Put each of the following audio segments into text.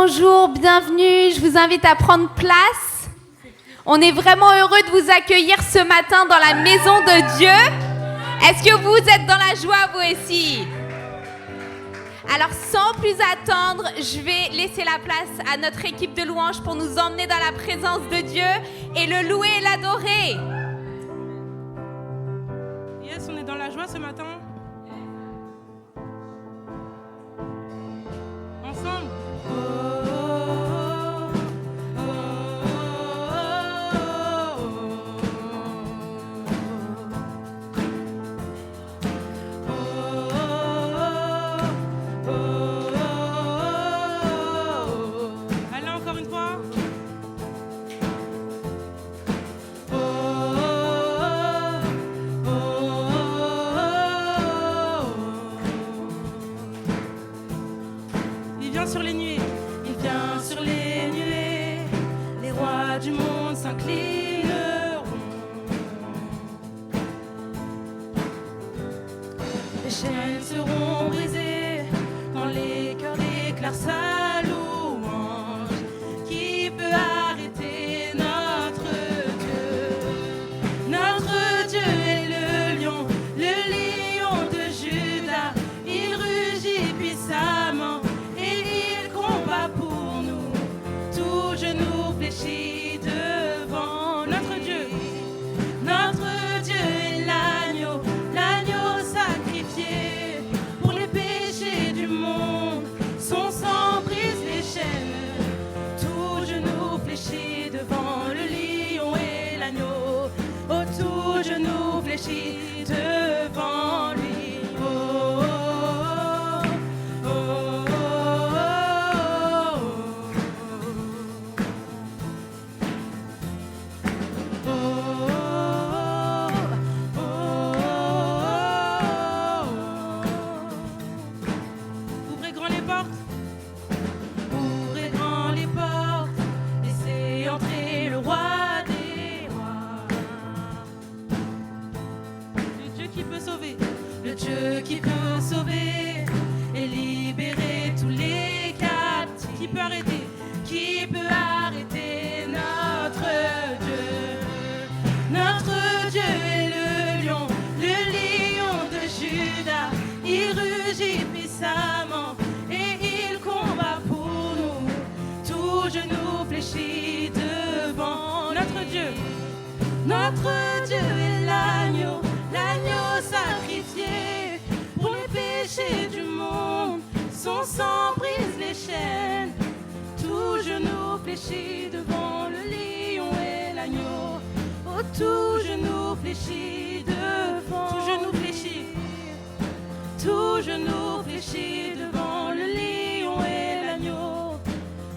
bonjour, bienvenue, je vous invite à prendre place. On est vraiment heureux de vous accueillir ce matin dans la maison de Dieu. Est-ce que vous êtes dans la joie, vous aussi? Alors sans plus attendre, je vais laisser la place à notre équipe de louanges pour nous emmener dans la présence de Dieu et le louer et l'adorer. Yes, on est dans la joie ce matin. Ensemble. Allez, encore une fois. Il vient sur les nuées, il vient sur les nuées, les rois du monde s'inclineront. Les chaînes seront brisées, quand les cœurs déclarent sa louange. Qui peut arrêter notre Dieu? Notre Dieu est le lion de Juda. Il rugit puissamment et il combat pour nous. Tout genou fléchit devant notre Dieu. Notre Dieu est l'agneau sacrifié pour les péchés du monde. Son sang brise les chaînes. Tout genou fléchit devant le lion et l'agneau. Oh, tout genou fléchit devant lui. Oh, oh, oh, Ouvrez grand les portes. Ouvrez grand les portes. Laissez entrer le roi des rois. Le Dieu qui peut sauver. Le Dieu qui peut sauver et libérer tous les captifs. Qui peut arrêter? Qui peut arrêter notre Dieu? Notre Dieu est le lion de Juda. Il rugit puissamment et il combat pour nous. Tout genou fléchit devant notre Dieu. Notre Dieu est l'agneau sacrifié pour les péchés du monde. Son sang brise les chaînes. Tout genou fléchit devant le lion et l'agneau. Oh, tout genou fléchit devant. Tout genou fléchit. Tout genou fléchit devant le lion et l'agneau.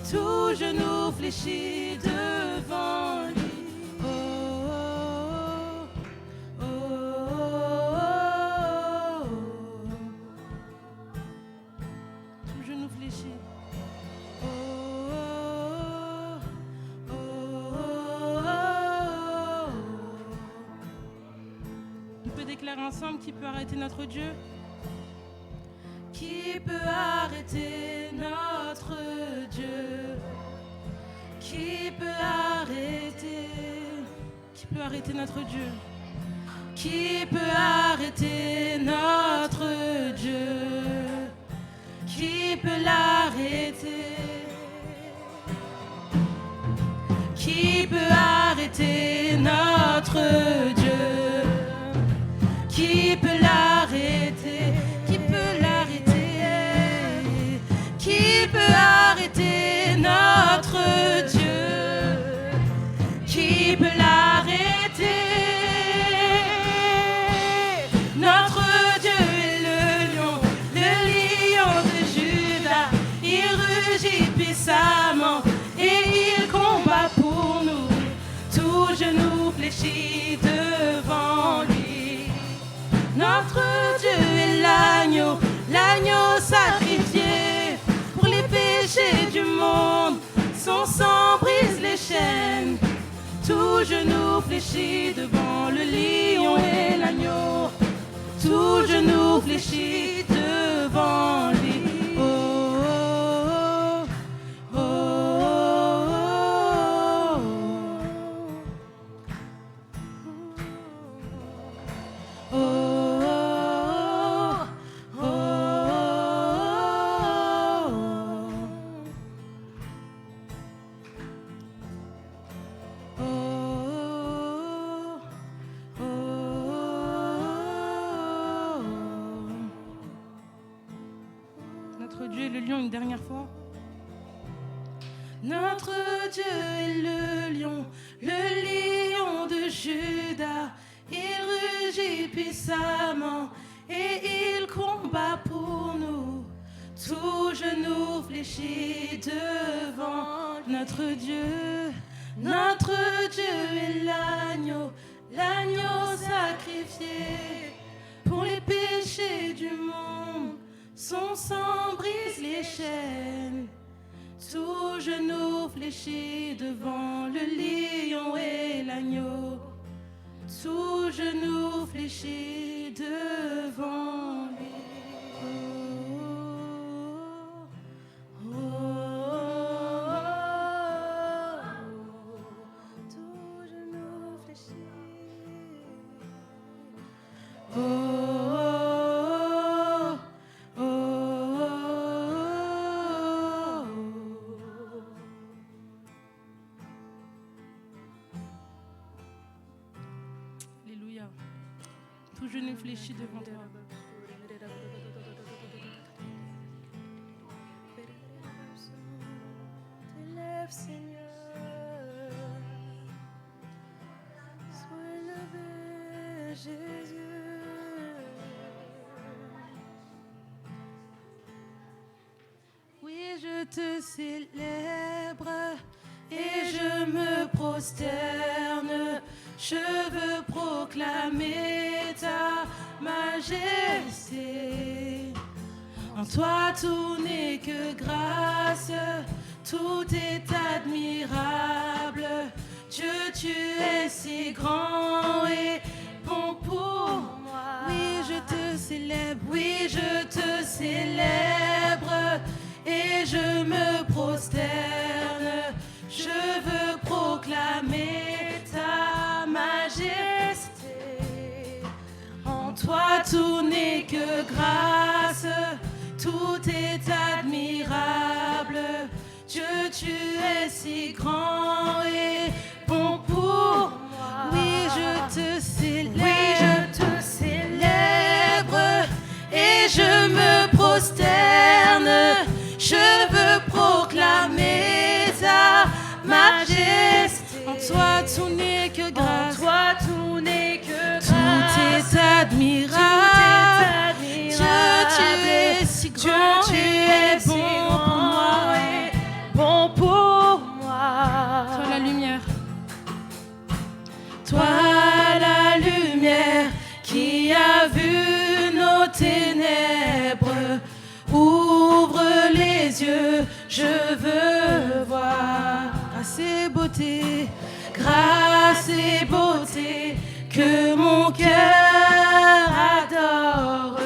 Tout genou fléchit devant lui. Tout genou fléchit. On peut déclarer ensemble qui peut arrêter notre Dieu. Qui peut arrêter notre Dieu? Qui peut arrêter? Qui peut arrêter notre Dieu? Qui peut arrêter notre Dieu? Qui peut l'arrêter? Qui peut arrêter notre Dieu? Qui peut l'arrêter? Qui peut l'arrêter? Qui peut arrêter notre Dieu? Qui peut l'arrêter? Notre Dieu est le lion de Juda. Il rugit puissamment et il combat pour nous. Tout genou fléchit devant lui. Notre Dieu est l'agneau sacrifié pour les péchés du monde. Son sang brise les chaînes. Tout genou fléchit devant le lion et l'agneau. Tout genou fléchit devant lui. Oh, oh, oh. Dieu est le lion une dernière fois. Notre Dieu est le lion de Juda. Il rugit puissamment et il combat pour nous. Tout genou fléchit devant notre Dieu. Notre Dieu est l'agneau sacrifié pour les péchés du monde. Son sang brise les chaînes. Tout genou fléchit devant le lion et l'agneau. Tout genou fléchit devant lui. Tout genou fléchit. Alléluia. Tout genou fléchit devant toi. T'élève, Seigneur. Sois élevé, Jésus. Oui, je te célèbre et je me prosterne. Je veux proclamer ta majesté. En toi tout n'est que grâce, tout est admirable. Dieu, tu es si grand et bon pour moi. Oui, je te célèbre, oui, je te célèbre et je me prosterne. Je veux proclamer ta majesté. En toi tout n'est que grâce, tout est admirable. Dieu, tu es si grand et bon pour moi. Oui, je te célèbre, oui, je te célèbre et je me prosterne. Je veux proclamer ta majesté. En toi tout n'est que grâce, en toi tout n'est que grâce. Tout est admirable. Dieu, tu es si grand, Dieu, tu es bon pour moi, bon pour moi. Toi la lumière, toi la lumière qui a vu nos ténèbres. Ouvre les yeux, je veux voir grâce et beauté, grâce et beauté que mon cœur adore.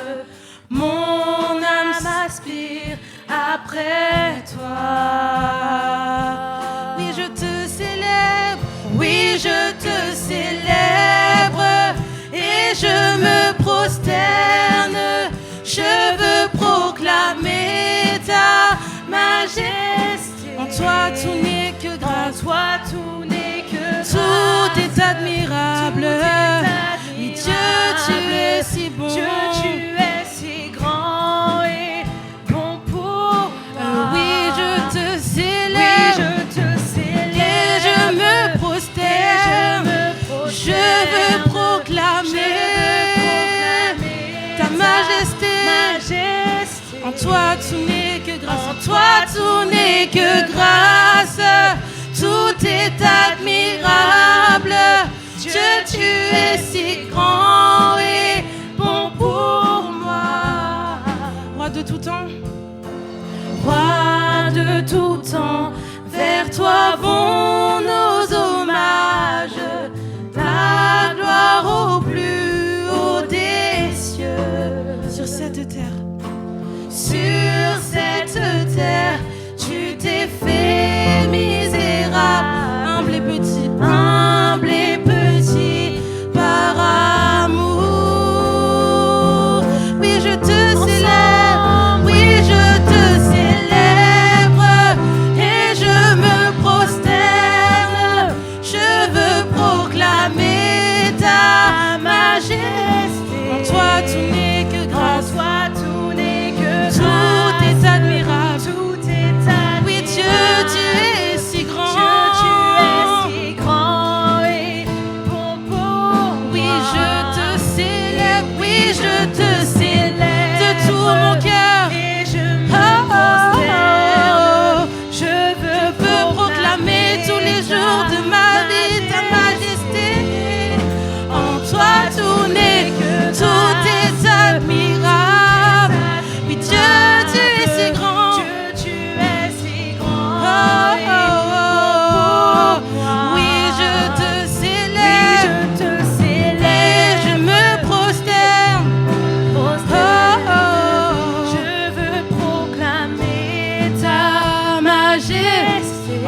Mon âme aspire après toi. Oui, je te célèbre, oui, je te célèbre et je me prosterne. Je veux proclamer ta majesté. En toi tout n'est que grâce, en toi tout n'est que grâce. Tout est admirable. Oui, Dieu, tu es si bon. Dieu, tu es si grand et bon pour moi. Oui, je te célèbre, oui, je te célèbre et je me prosterne. Je veux proclamer ta majesté. En toi tout n'est que grâce, en toi tout n'est que grâce. Tout est admirable. Dieu, tu es si grand et bon pour moi. Roi de tout temps, roi de tout temps, vers toi vont nos hommages. Ta gloire au plus haut des cieux. Sur cette terre, sur cette terre, tu t'es fait misérable, humble et petit, humble et petit, par amour. Oui, je te célèbre, oui, je te célèbre et je me prosterne. Je veux proclamer ta majesté. En toi tout n'est que grâce, en toi tout n'est que grâce. Tout est admirable.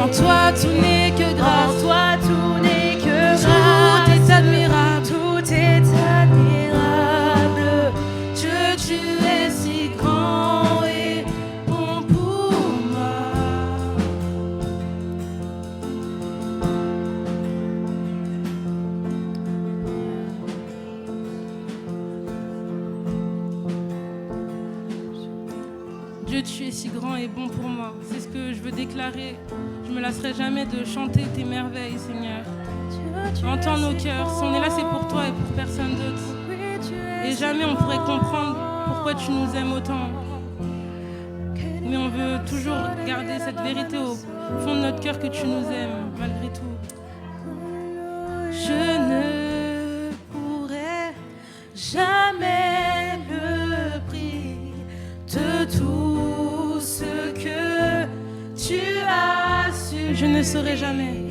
En toi tout n'est que grâce. En toi tout n'est que grâce. Tout est admirable. Tout est admirable. Dieu, tu es si grand et bon pour moi. Dieu, tu es si grand et bon pour moi. C'est ce que je veux déclarer. Je me lasserai jamais de chanter tes merveilles, Seigneur. Entends nos cœurs. Si on est là, c'est pour toi et pour personne d'autre. Et jamais on pourrait comprendre pourquoi tu nous aimes autant. Mais on veut toujours garder cette vérité au fond de notre cœur que tu nous aimes, malgré tout. Je ne pourrai jamais le prix de tout ce que tu as su. Je ne saurai jamais.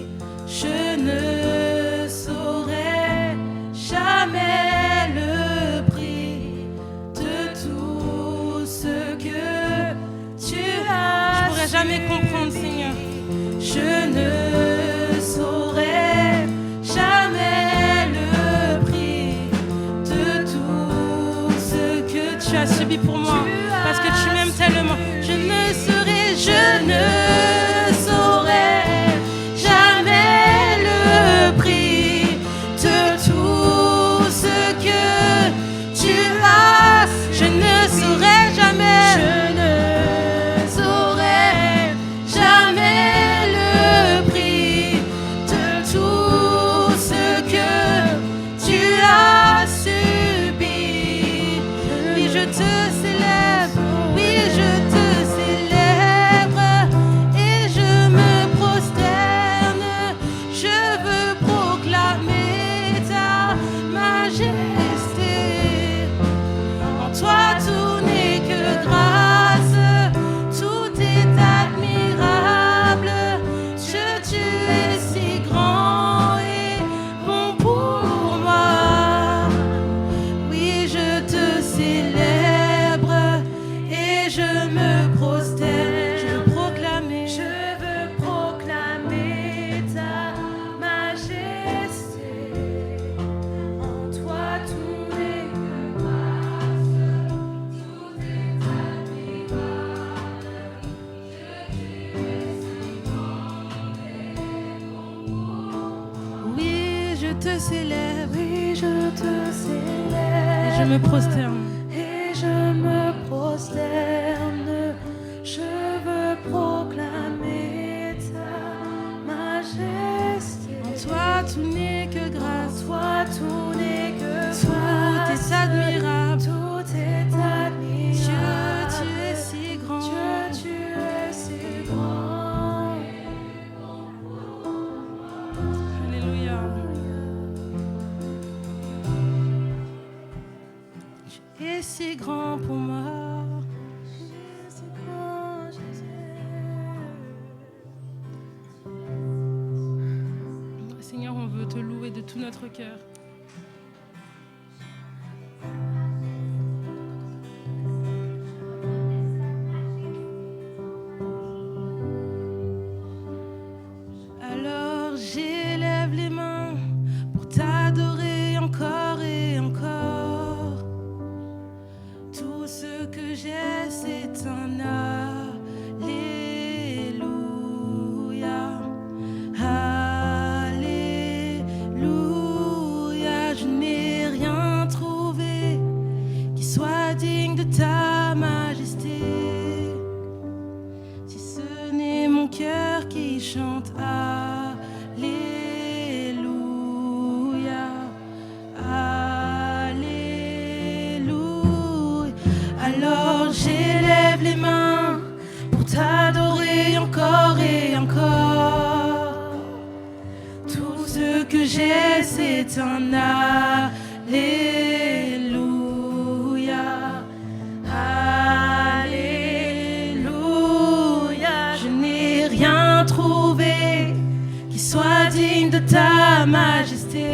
Je ne saurai jamais le prix de tout ce que tu as. Je pourrai jamais comprendre, Seigneur. Je ne saurai jamais le prix de tout ce que tu as subi pour moi, parce que tu m'aimes tellement. Je ne saurai jamais le prix de tout ce que tu as. Je ne saurai jamais. Je ne saurai jamais le prix de tout ce que tu as subi. Oui, je te célèbre. Oui, je te célèbre et je me prosterne. Je veux proclamer ta majesté. En toi tout n'est que grâce, tout est admirable. Tu es si grand et bon pour moi. Oui, je te célèbre et je me prosterne. Je veux proclamer ta majesté. En toi tout n'est que grâce, tout est admirable. Tu es si grand et bon pour moi. Oui, je te célèbre. Oui, je te célèbre. Et je me prosterne. Et je me prosterne. Je veux proclamer ta majesté. En toi tout n'est que grâce. Toi tout n'est que Tout grâce. est admirable. Tout est admirable. Dieu, tu es si grand. Dieu, tu es si grand. Alléluia. Tu es si grand pour moi. Si grand, Jésus. Seigneur, on veut te louer de tout notre cœur. Alors j'élève les mains pour t'adorer encore et encore. Tout ce que j'ai, c'est un alléluia. Alléluia. Je n'ai rien trouvé qui soit digne de ta majesté. Si ce n'est mon cœur qui chante alléluia. Alléluia. Alors j'élève les mains pour t'adorer encore et encore. Tout ce que j'ai, c'est un alléluia. Alléluia. Je n'ai rien trouvé qui soit digne de ta majesté.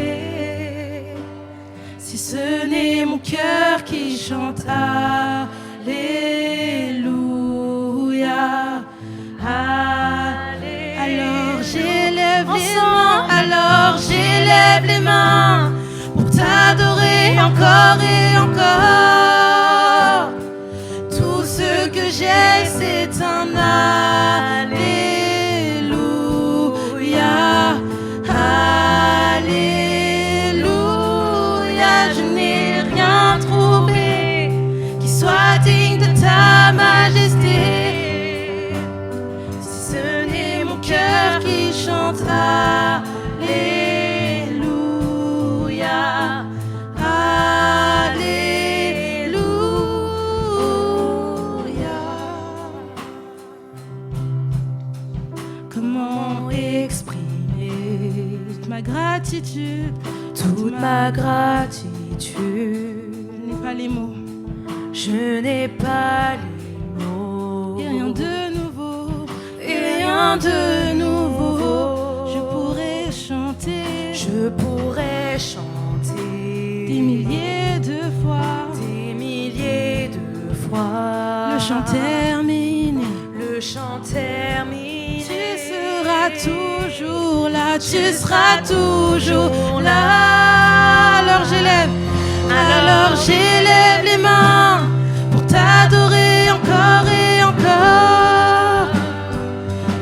Si ce n'est mon cœur qui chante alléluia. Alors j'élève les mains, alors j'élève les mains pour t'adorer encore et encore. Tout ce que j'ai, c'est un Alléluia, Alléluia. Je n'ai rien trouvé qui soit digne de ta majesté. Si ce n'est mon cœur qui chante Alléluia, Alléluia. Comment exprimer toute ma gratitude, Toute ma gratitude, je n'ai pas les mots. je n'ai pas les mots. Et rien de nouveau, Et rien de nouveau. je pourrais chanter Je pourrais chanter des milliers de fois des milliers de fois. le chant terminé. Le chant terminé. Tu seras toujours là, tu seras toujours là. Alors j'élève les mains pour t'adorer encore et encore.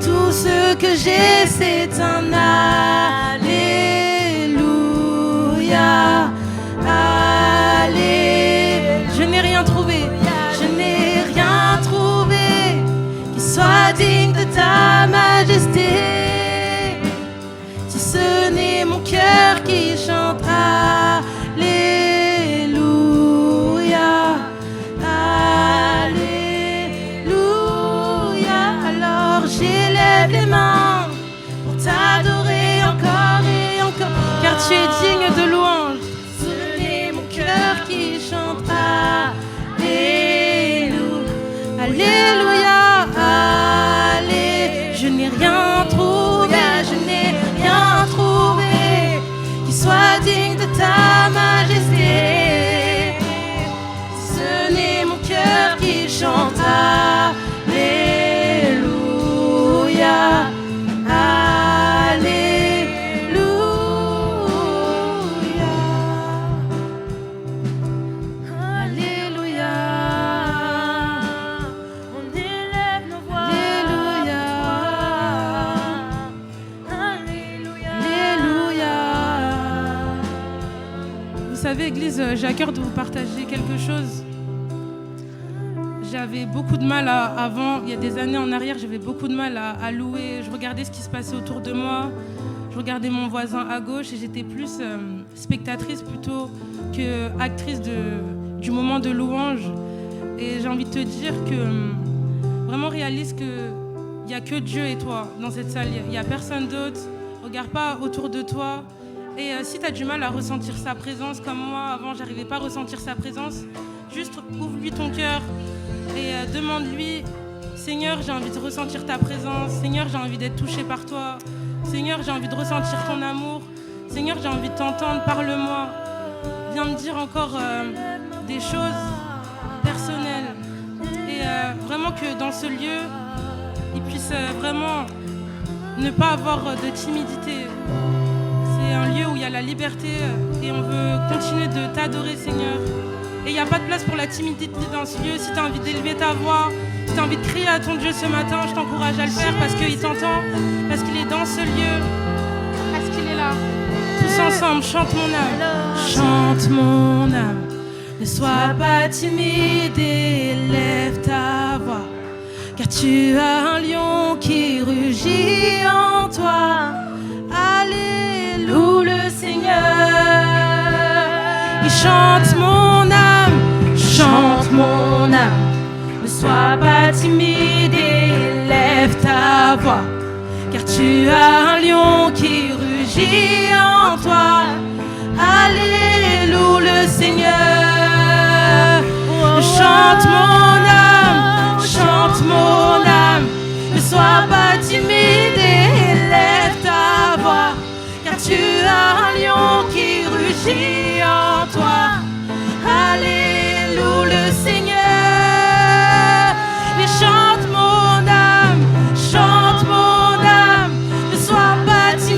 Tout ce que j'ai, c'est un Alléluia, Alléluia. Je n'ai rien trouvé, je n'ai rien trouvé qui soit digne de ta majesté. Si ce n'est mon cœur qui chante Alléluia, Alléluia. Alors j'élève les mains pour t'adorer encore et encore, car tu es digne de louange. Ce n'est mon cœur qui chante Alléluia, Alléluia, Alléluia. Je n'ai rien trouvé, je n'ai rien trouvé qui soit digne de ta majesté. Ce n'est mon cœur qui chante Alléluia, Alléluia, Alléluia. On élève nos voix. Alléluia, Alléluia. Alléluia. Vous savez, Église, j'ai à cœur de vous partager quelque chose. J'avais beaucoup de mal avant, il y a des années en arrière, j'avais beaucoup de mal à louer. Je regardais ce qui se passait autour de moi. Je regardais mon voisin à gauche et j'étais plus spectatrice plutôt que actrice du moment de louange. Et j'ai envie de te dire que vraiment réalise qu'il n'y a que Dieu et toi dans cette salle. Il n'y a personne d'autre. Regarde pas autour de toi. Et si tu as du mal à ressentir sa présence comme moi, avant j'arrivais pas à ressentir sa présence, juste ouvre-lui ton cœur et demande-lui: Seigneur, j'ai envie de ressentir ta présence. Seigneur, j'ai envie d'être touché par toi. Seigneur, j'ai envie de ressentir ton amour. Seigneur, j'ai envie de t'entendre, parle-moi. Viens me dire encore des choses personnelles. Et vraiment que dans ce lieu, il puisse vraiment ne pas avoir de timidité. C'est un lieu où il y a la liberté et on veut continuer de t'adorer, Seigneur. Et il n'y a pas de place pour la timidité dans ce lieu. Si tu as envie d'élever ta voix, si tu as envie de crier à ton Dieu ce matin, je t'encourage à le faire parce qu'il t'entend, parce qu'il est dans ce lieu, parce qu'il est là. Tous ensemble, chante mon âme. Chante mon âme. Ne sois pas timide et lève ta voix, car tu as un lion qui rugit en toi. Alléluia, loue le Seigneur. Il chante mon âme, chante mon âme. Ne sois pas timide et lève ta voix, car tu as un lion qui rugit en toi. Alléluia, le Seigneur. Chante mon âme, chante mon âme. Ne sois pas timide et lève ta voix, car tu as un lion qui rugit en toi. Alléluia, le Seigneur. Et chante mon âme, chante mon âme. Ne sois pas timide.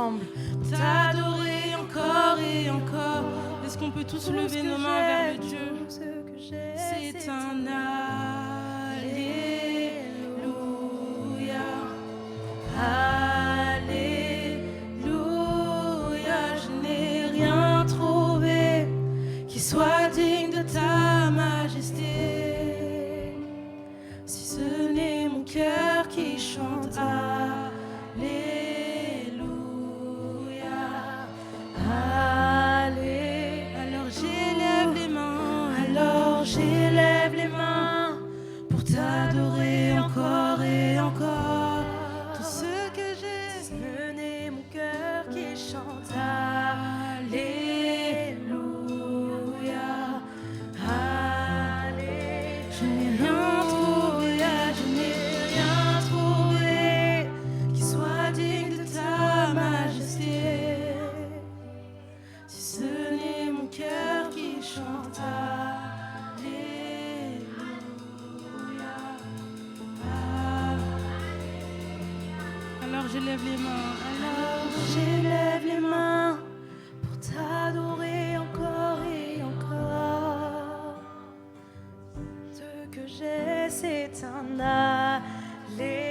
ensemble. T'adorer encore et encore. Est-ce qu'on peut tous lever nos mains vers le Dieu? C'est un Alléluia. Alléluia. Je n'ai rien trouvé qui soit digne de ta majesté. Si ce n'est mon cœur qui chante Alléluia. Alors j'élève les mains, j'élève les mains pour t'adorer encore et encore. Tout ce que j'ai, Ce n'est mon cœur qui chante Alléluia. Je n'ai rien trouvé, je n'ai rien trouvé qui soit digne de ta majesté. Si ce n'est mon cœur qui chante Alléluia. Alors je lève les mains, J'élève les mains pour t'adorer encore et encore. Ce que j'ai, c'est un Alléluia.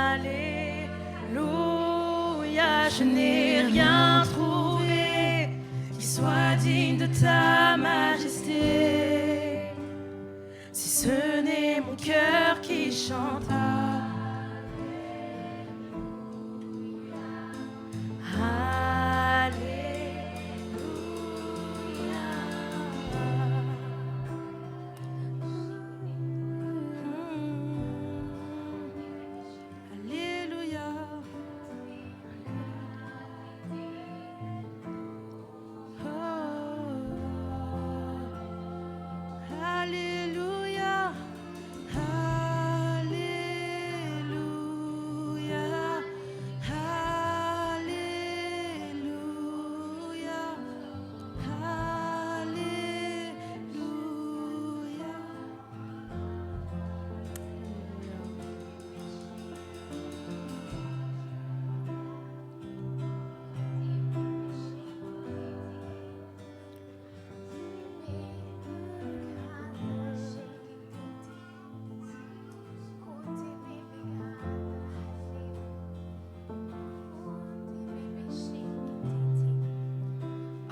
Alléluia. Je n'ai rien trouvé qui soit digne de ta majesté. Si ce n'est mon cœur qui chante Alléluia. Alléluia. Alléluia. Alléluia. Alléluia.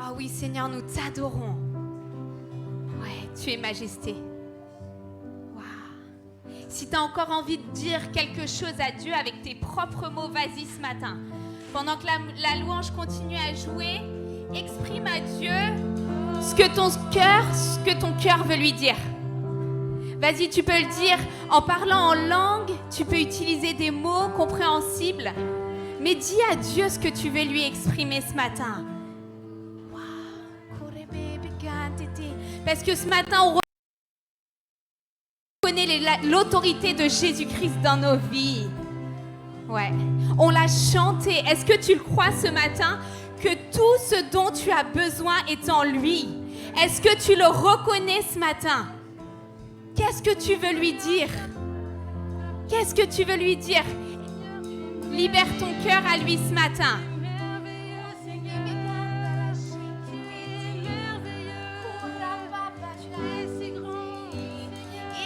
Ah oui, Seigneur, nous t'adorons. Ouais, tu es majesté. Waouh. Si tu as encore envie de dire quelque chose à Dieu avec tes propres mots, vas-y ce matin. Pendant que la louange continue à jouer, exprime à Dieu ce que ton cœur veut lui dire. Vas-y, tu peux le dire en parlant en langue, tu peux utiliser des mots compréhensibles, mais dis à Dieu ce que tu veux lui exprimer ce matin. Parce que ce matin, on reconnaît l'autorité de Jésus-Christ dans nos vies. Ouais, on l'a chanté. Est-ce que tu le crois ce matin que tout ce dont tu as besoin est en lui? Est-ce que tu le reconnais ce matin? Qu'est-ce que tu veux lui dire? Qu'est-ce que tu veux lui dire? Libère ton cœur à lui ce matin.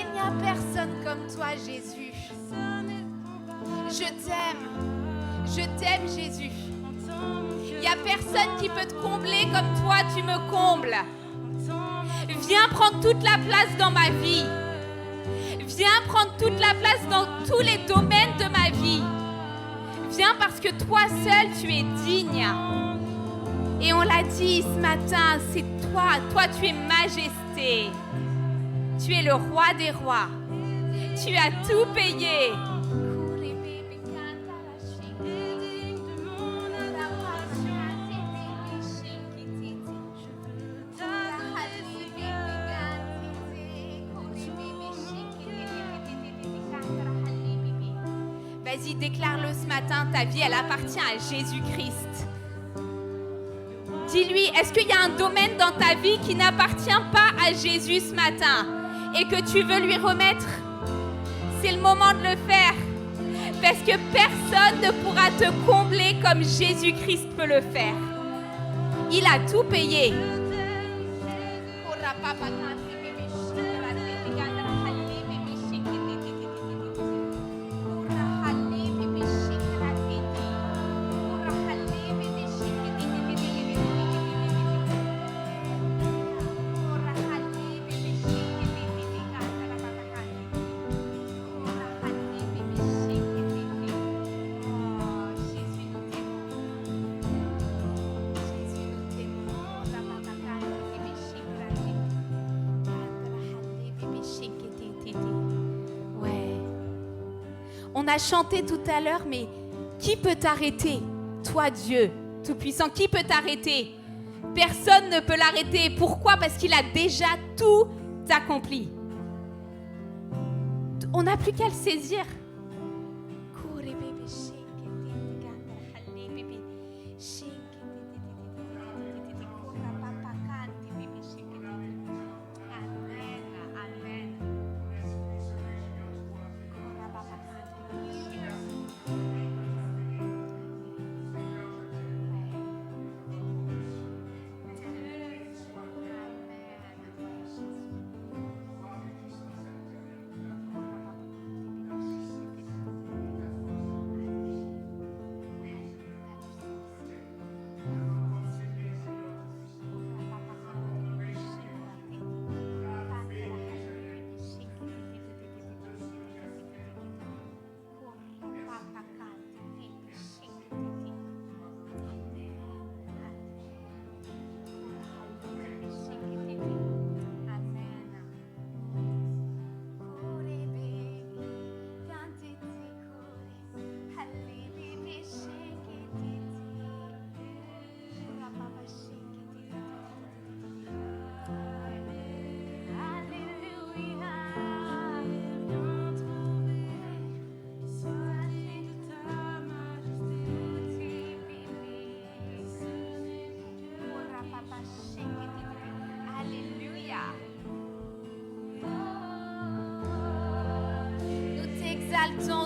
Il n'y a personne comme toi, Jésus. Je t'aime, Jésus. Il n'y a personne qui peut te combler comme toi, tu me combles. Viens prendre toute la place dans ma vie. Viens prendre toute la place dans tous les domaines de ma vie. Viens parce que toi seul, tu es digne. Et on l'a dit ce matin, c'est toi. Toi, tu es majesté. Tu es le roi des rois. Tu as tout payé. Vas-y, déclare-le ce matin, ta vie, elle appartient à Jésus-Christ. Dis-lui, est-ce qu'il y a un domaine dans ta vie qui n'appartient pas à Jésus ce matin et que tu veux lui remettre? C'est le moment de le faire. Parce que personne ne pourra te combler comme Jésus-Christ peut le faire. Il a tout payé. On a chanté tout à l'heure, mais qui peut t'arrêter? Toi, Dieu Tout-Puissant, qui peut t'arrêter? Personne ne peut l'arrêter. Pourquoi? Parce qu'il a déjà tout accompli. On n'a plus qu'à le saisir.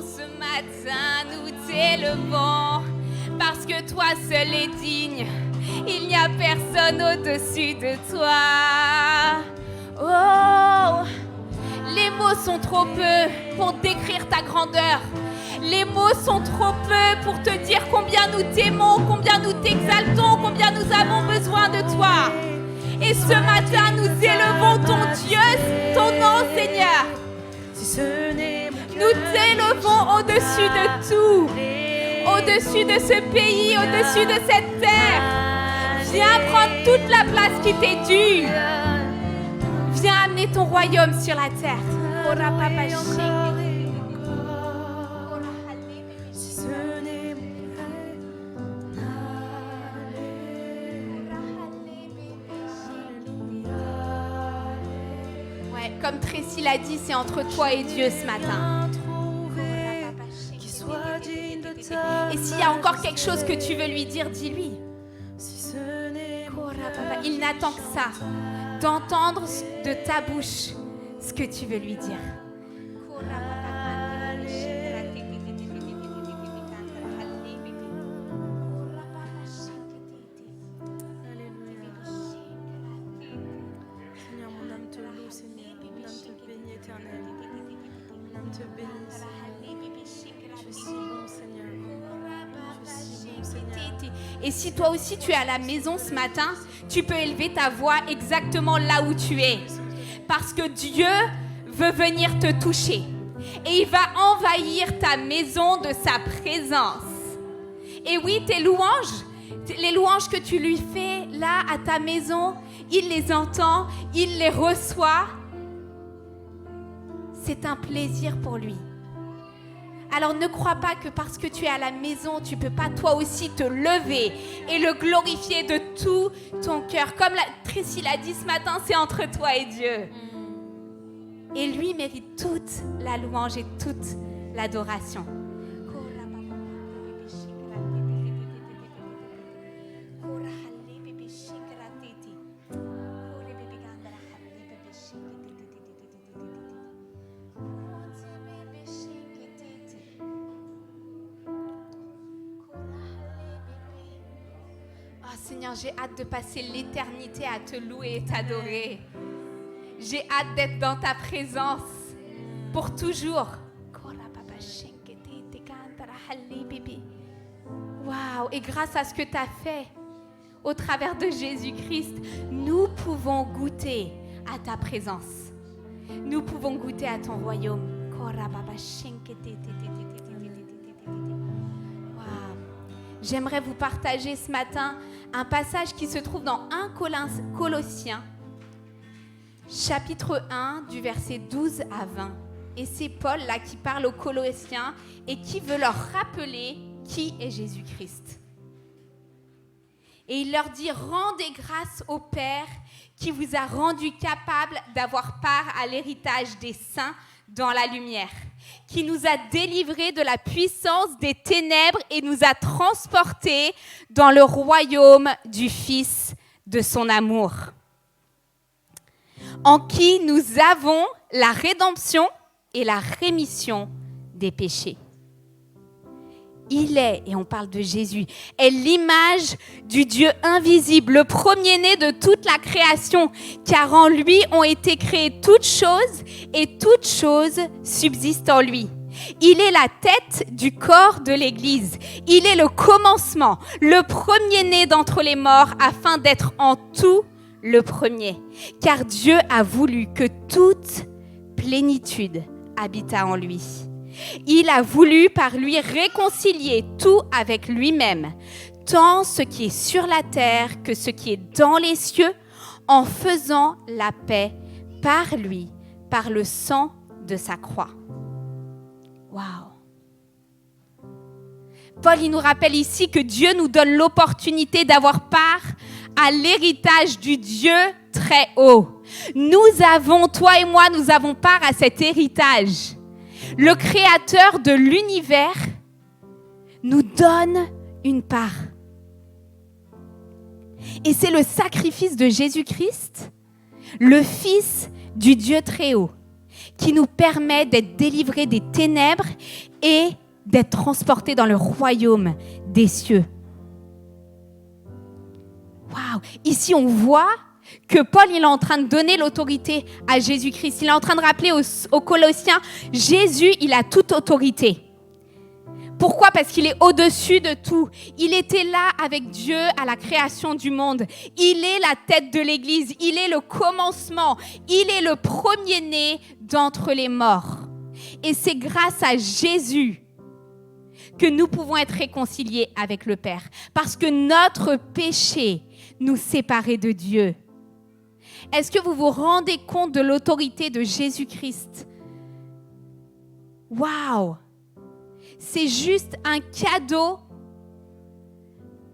Ce matin, nous t'élevons parce que toi seul est digne. Il n'y a personne au-dessus de toi. Oh, les mots sont trop peu pour décrire ta grandeur. Les mots sont trop peu pour te dire combien nous t'aimons, combien nous t'exaltons, combien nous avons besoin de toi. Et ce matin, nous élevons ton Dieu, ton nom, Seigneur. Si ce n'est nous t'élevons au-dessus de tout, au-dessus de ce pays, au-dessus de cette terre. Viens prendre toute la place qui t'est due. Viens amener ton royaume sur la terre. Si ce n'est ouais, comme Tracy l'a dit, c'est entre toi et Dieu ce matin. Et s'il y a encore quelque chose que tu veux lui dire, dis-lui. Il n'attend que ça, d'entendre de ta bouche ce que tu veux lui dire. Seigneur, mon âme te loue, Seigneur. Mon âme te bénit, Éternel. Mon âme te bénit, Seigneur. Tu es si bon, Seigneur. Tu es si bon, Seigneur. Et si toi aussi tu es à la maison ce matin, tu peux élever ta voix exactement là où tu es. Parce que Dieu veut venir te toucher. Et il va envahir ta maison de sa présence. Et oui, tes louanges, les louanges que tu lui fais là à ta maison, il les entend, il les reçoit. C'est un plaisir pour lui. Alors ne crois pas que parce que tu es à la maison, tu ne peux pas toi aussi te lever et le glorifier de tout ton cœur. Comme Tracy l'a dit ce matin, c'est entre toi et Dieu. Et lui mérite toute la louange et toute l'adoration. Seigneur, j'ai hâte de passer l'éternité à te louer et t'adorer. J'ai hâte d'être dans ta présence pour toujours. Waouh! Et grâce à ce que tu as fait au travers de Jésus-Christ, nous pouvons goûter à ta présence. Nous pouvons goûter à ton royaume. Wow. J'aimerais vous partager ce matin un passage qui se trouve dans 1 Colossiens, chapitre 1, du verset 12 à 20. Et c'est Paul là qui parle aux Colossiens et qui veut leur rappeler qui est Jésus-Christ. Et il leur dit « Rendez grâce au Père qui vous a rendu capable d'avoir part à l'héritage des saints dans la lumière, qui nous a délivrés de la puissance des ténèbres et nous a transportés dans le royaume du Fils de son amour, en qui nous avons la rédemption et la rémission des péchés. » Il est, et on parle de Jésus, est l'image du Dieu invisible, le premier-né de toute la création, car en lui ont été créées toutes choses et toutes choses subsistent en lui. Il est la tête du corps de l'Église. Il est le commencement, le premier-né d'entre les morts, afin d'être en tout le premier. Car Dieu a voulu que toute plénitude habitât en lui. Il a voulu par lui réconcilier tout avec lui-même, tant ce qui est sur la terre que ce qui est dans les cieux, en faisant la paix par lui, par le sang de sa croix. Waouh! Paul, il nous rappelle ici que Dieu nous donne l'opportunité d'avoir part à l'héritage du Dieu très haut. Nous avons, toi et moi, nous avons part à cet héritage. Le Créateur de l'univers nous donne une part. Et c'est le sacrifice de Jésus-Christ, le Fils du Dieu très haut, qui nous permet d'être délivrés des ténèbres et d'être transportés dans le royaume des cieux. Waouh! Ici, on voit que Paul, il est en train de donner l'autorité à Jésus-Christ. Il est en train de rappeler aux Colossiens, Jésus, il a toute autorité. Pourquoi? Parce qu'il est au-dessus de tout. Il était là avec Dieu à la création du monde. Il est la tête de l'Église. Il est le commencement. Il est le premier-né d'entre les morts. Et c'est grâce à Jésus que nous pouvons être réconciliés avec le Père. Parce que notre péché nous séparait de Dieu. Est-ce que vous vous rendez compte de l'autorité de Jésus-Christ? Waouh! C'est juste un cadeau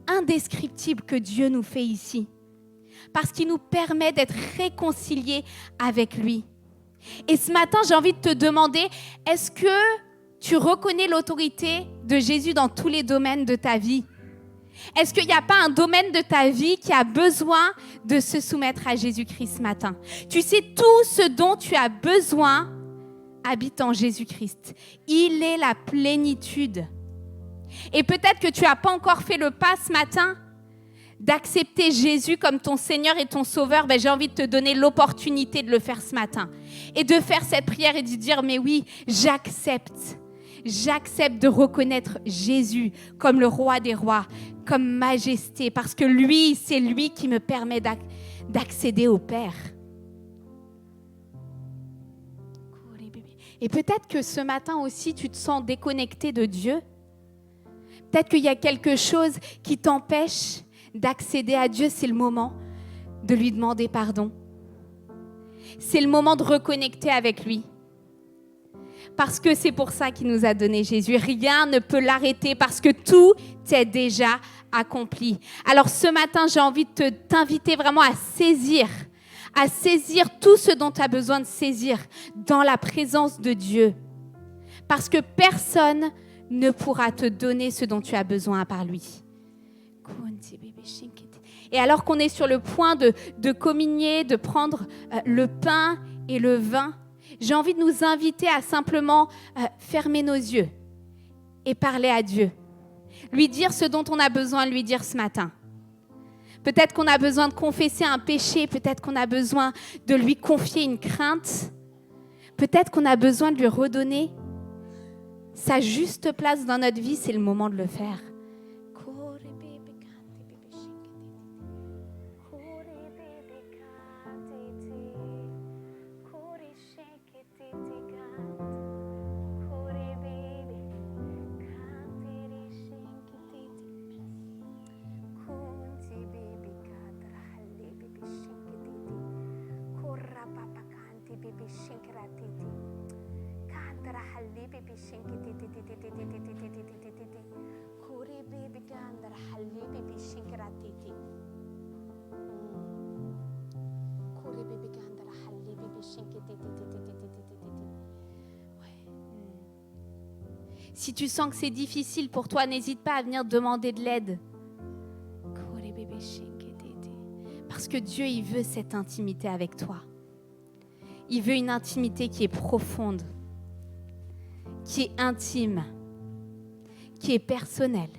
indescriptible que Dieu nous fait ici. Parce qu'il nous permet d'être réconciliés avec lui. Et ce matin, j'ai envie de te demander, est-ce que tu reconnais l'autorité de Jésus dans tous les domaines de ta vie? Est-ce qu'il n'y a pas un domaine de ta vie qui a besoin de se soumettre à Jésus-Christ ce matin? Tu sais, tout ce dont tu as besoin habite en Jésus-Christ. Il est la plénitude. Et peut-être que tu n'as pas encore fait le pas ce matin d'accepter Jésus comme ton Seigneur et ton Sauveur. J'ai envie de te donner l'opportunité de le faire ce matin. Et de faire cette prière et de dire, mais oui, j'accepte. J'accepte de reconnaître Jésus comme le roi des rois, comme majesté, parce que lui, c'est lui qui me permet d'accéder au Père. Et peut-être que ce matin aussi, tu te sens déconnecté de Dieu. Peut-être qu'il y a quelque chose qui t'empêche d'accéder à Dieu. C'est le moment de lui demander pardon. C'est le moment de reconnecter avec lui. Parce que c'est pour ça qu'il nous a donné Jésus. Rien ne peut l'arrêter parce que tout est déjà accompli. Alors ce matin, j'ai envie de t'inviter vraiment à saisir tout ce dont tu as besoin de saisir dans la présence de Dieu. Parce que personne ne pourra te donner ce dont tu as besoin à part lui. Et alors qu'on est sur le point de communier, de prendre le pain et le vin, j'ai envie de nous inviter à simplement fermer nos yeux et parler à Dieu. Lui dire ce dont on a besoin de lui dire ce matin. Peut-être qu'on a besoin de confesser un péché. Peut-être qu'on a besoin de lui confier une crainte. Peut-être qu'on a besoin de lui redonner sa juste place dans notre vie. C'est le moment de le faire. Si tu sens que c'est difficile pour toi, n'hésite pas à venir demander de l'aide. Parce que Dieu, il veut cette intimité avec toi. Il veut une intimité qui est profonde, qui est intime, qui est personnelle.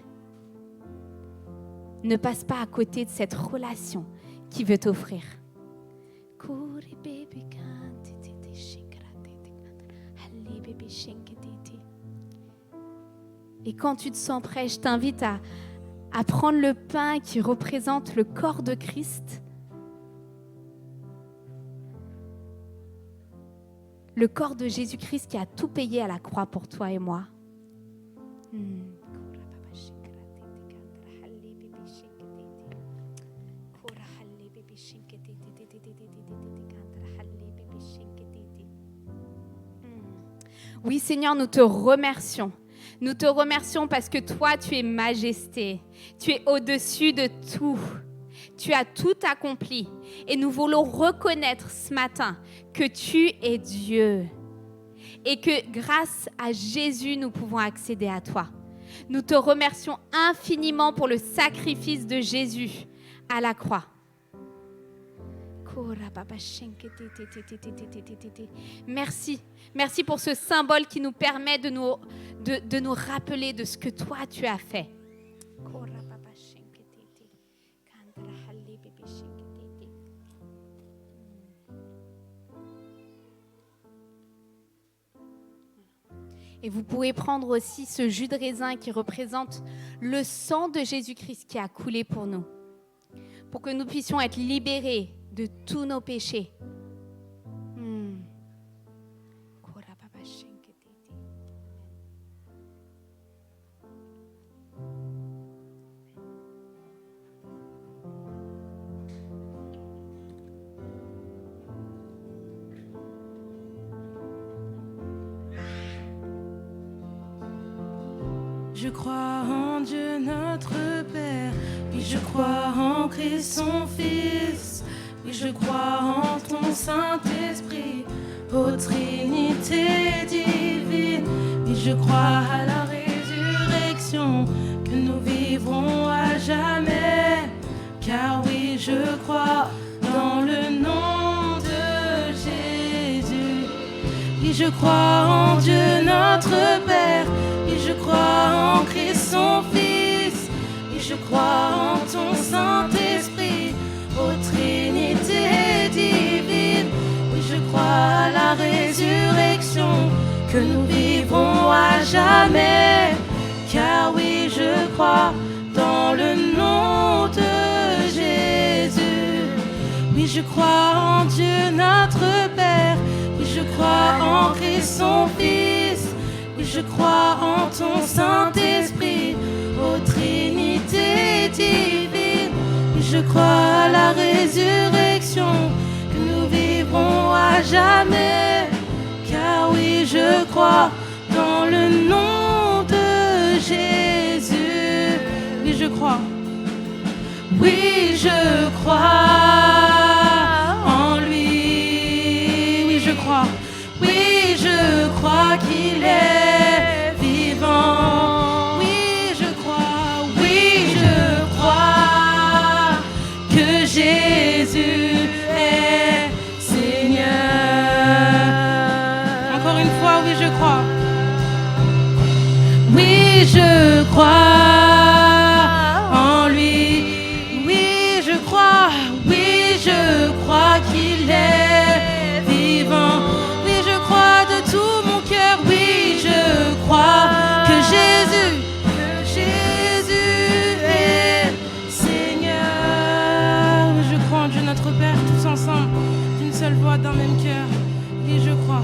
Ne passe pas à côté de cette relation qu'il veut t'offrir. Et quand tu te sens prêt, je t'invite à prendre le pain qui représente le corps de Christ. Le corps de Jésus-Christ qui a tout payé à la croix pour toi et moi. Oui, Seigneur, nous te remercions. Nous te remercions parce que toi, tu es majesté. Tu es au-dessus de tout. Tu as tout accompli. Et nous voulons reconnaître ce matin que tu es Dieu. Et que grâce à Jésus, nous pouvons accéder à toi. Nous te remercions infiniment pour le sacrifice de Jésus à la croix. Merci. Merci pour ce symbole qui nous permet de nous rappeler de ce que toi tu as fait. Et vous pouvez prendre aussi ce jus de raisin qui représente le sang de Jésus-Christ qui a coulé pour nous, pour que nous puissions être libérés de tous nos péchés. Je crois en Dieu notre Père, oui je crois en Christ son Fils, oui je crois en ton Saint-Esprit, ô Trinité divine, oui je crois à la résurrection, que nous vivrons à jamais, car oui je crois dans le nom de Jésus, oui je crois en Dieu notre Père, je crois en Christ son Fils, et je crois en ton Saint-Esprit, ô Trinité divine, oui je crois à la résurrection, que nous vivrons à jamais, car oui je crois dans le nom de Jésus, oui je crois en Dieu notre Père, oui je crois en Christ son Fils, je crois en ton Saint-Esprit, ô Trinité divine. Je crois à la résurrection, que nous vivrons à jamais. Car oui, je crois dans le nom de Jésus. Oui, je crois. Oui, je crois en lui. Oui, je crois. Oui, je crois qu'il est vivant. Oui, je crois que Jésus est Seigneur. Encore une fois, oui, je crois. Oui, je crois en lui. Oui, je voix d'un même cœur. Oui, je crois.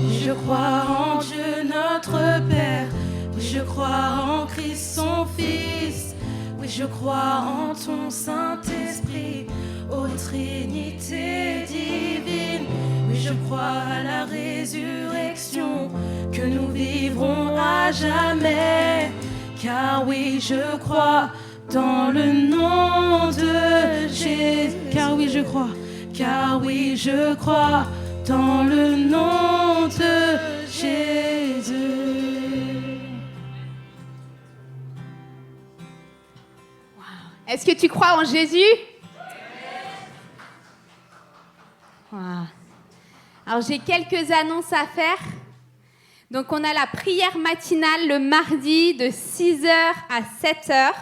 Oui, je crois en Dieu notre Père. Oui, je crois en Christ son Fils. Oui, je crois en ton Saint-Esprit, ô Trinité divine. Oui, je crois à la résurrection, que nous vivrons à jamais. Car oui, je crois dans le nom de Jésus. Car oui, je crois. Car oui, je crois dans le nom de Jésus. Est-ce que tu crois en Jésus? Wow. Alors, j'ai quelques annonces à faire. Donc, on a la prière matinale le mardi de 6h à 7h.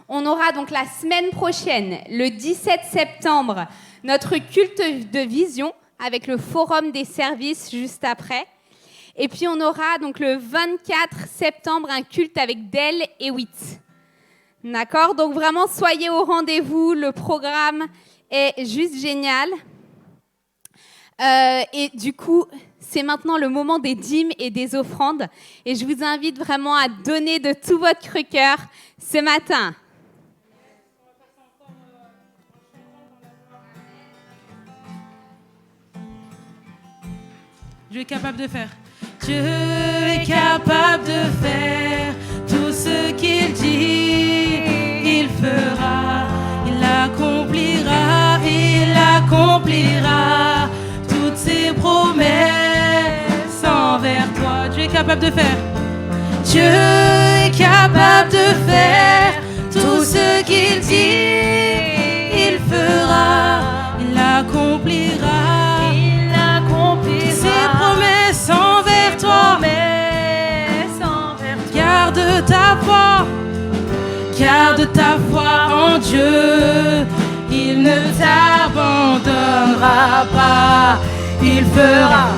On aura donc la semaine prochaine, le 17 septembre, notre culte de vision avec le forum des services juste après. Et puis, on aura donc le 24 septembre un culte avec Del et Witt. D'accord? Donc, vraiment, soyez au rendez-vous. Le programme est juste génial. Et du coup, c'est maintenant le moment des dîmes et des offrandes. Et je vous invite vraiment à donner de tout votre cœur ce matin. Dieu est capable de faire. Dieu est capable de faire tout ce qu'il dit, il fera, il accomplira toutes ses promesses envers toi. Dieu est capable de faire. Dieu est capable de faire tout ce qu'il dit, il fera, il accomplira ses promesses envers toi. Garde ta foi en Dieu, il ne t'abandonnera pas, il fera.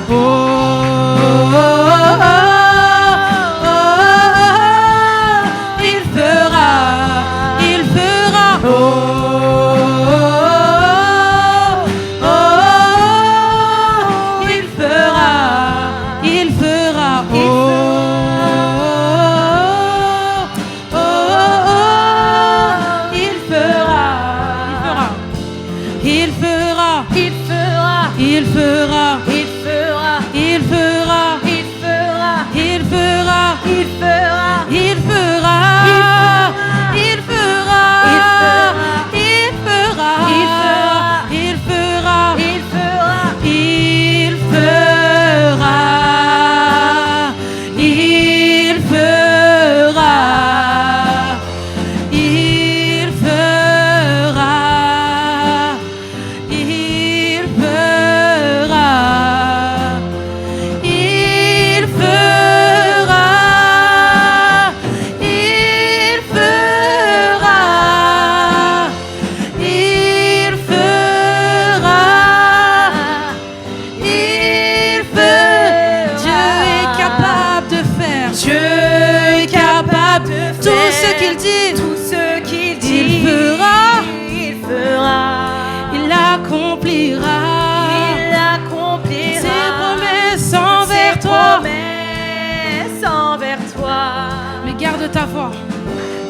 Il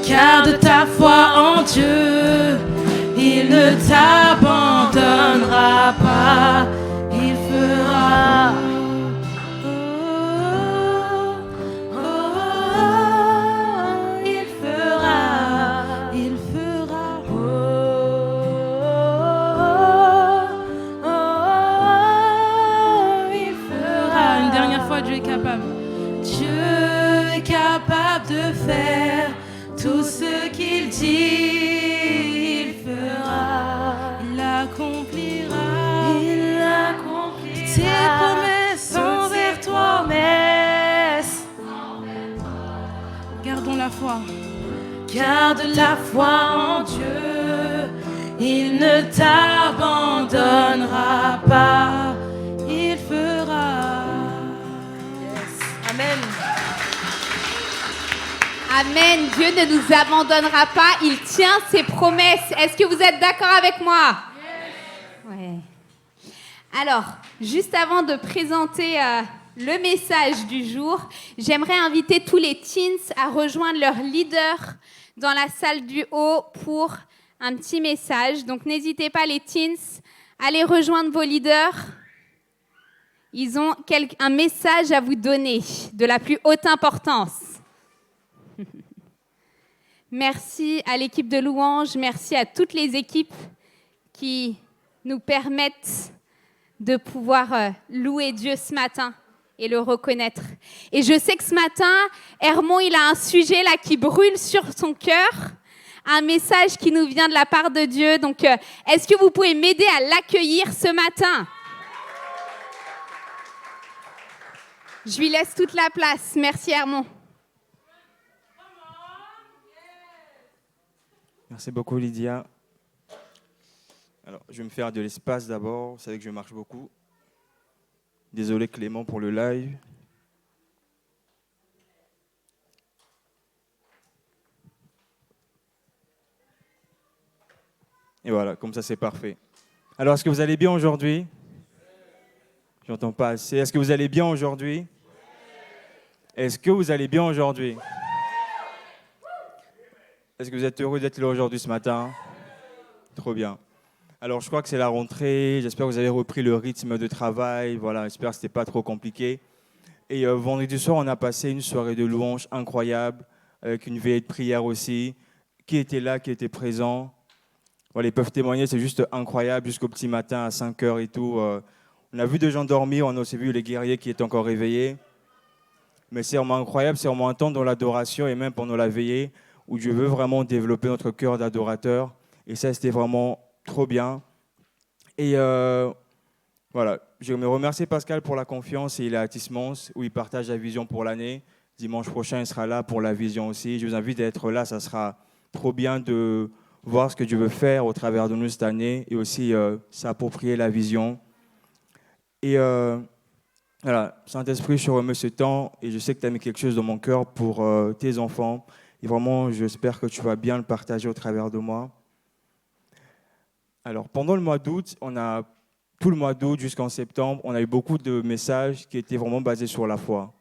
Garde ta foi en Dieu, il ne t'abandonnera pas, il fera. Il fera. Une dernière fois, Dieu est capable. Dieu est capable de faire tout ce qu'il dit, il fera, il accomplira ses promesses envers toi. Gardons la foi. Garde la foi en Dieu, il ne t'abandonnera pas, il fera. Amen. Amen. Dieu ne nous abandonnera pas. Il tient ses promesses. Est-ce que vous êtes d'accord avec moi? Ouais. Alors, juste avant de présenter le message du jour, j'aimerais inviter tous les teens à rejoindre leur leader dans la salle du haut pour un petit message. Donc, n'hésitez pas, les teens, à aller rejoindre vos leaders. Ils ont un message à vous donner de la plus haute importance. Merci à l'équipe de louange, merci à toutes les équipes qui nous permettent de pouvoir louer Dieu ce matin et le reconnaître. Et je sais que ce matin, Hermon, il a un sujet là qui brûle sur son cœur, un message qui nous vient de la part de Dieu. Donc, est-ce que vous pouvez m'aider à l'accueillir ce matin ? Je lui laisse toute la place. Merci Hermon. Merci beaucoup Lydia. Alors, je vais me faire de l'espace d'abord. Vous savez que je marche beaucoup. Désolé Clément pour le live. Et voilà, comme ça c'est parfait. Alors, est-ce que vous allez bien aujourd'hui ? J'entends pas assez. Est-ce que vous allez bien aujourd'hui ? Est-ce que vous allez bien aujourd'hui ? Est-ce que vous êtes heureux d'être là aujourd'hui ce matin ? Trop bien. Alors, je crois que c'est la rentrée. J'espère que vous avez repris le rythme de travail. Voilà, j'espère que ce n'était pas trop compliqué. Et vendredi soir, on a passé une soirée de louange incroyable, avec une veillée de prière aussi. Qui était là, qui était présent ? Voilà, ils peuvent témoigner, c'est juste incroyable, jusqu'au petit matin à 5 heures et tout. On a vu des gens dormir, on a aussi vu les guerriers qui étaient encore réveillés. Mais c'est vraiment incroyable, c'est vraiment un temps dans l'adoration et même pendant la veillée où Dieu veut vraiment développer notre cœur d'adorateur. Et ça, c'était vraiment trop bien. Et voilà, je me remercie Pascal pour la confiance et il est à Tismons où il partage la vision pour l'année. Dimanche prochain, il sera là pour la vision aussi. Je vous invite à être là, ça sera trop bien de voir ce que Dieu veut faire au travers de nous cette année et aussi s'approprier la vision. Et voilà, Saint-Esprit, je remets ce temps et je sais que tu as mis quelque chose dans mon cœur pour tes enfants. Et vraiment, j'espère que tu vas bien le partager au travers de moi. Alors, pendant le mois d'août, tout le mois d'août jusqu'en septembre, on a eu beaucoup de messages qui étaient vraiment basés sur la foi.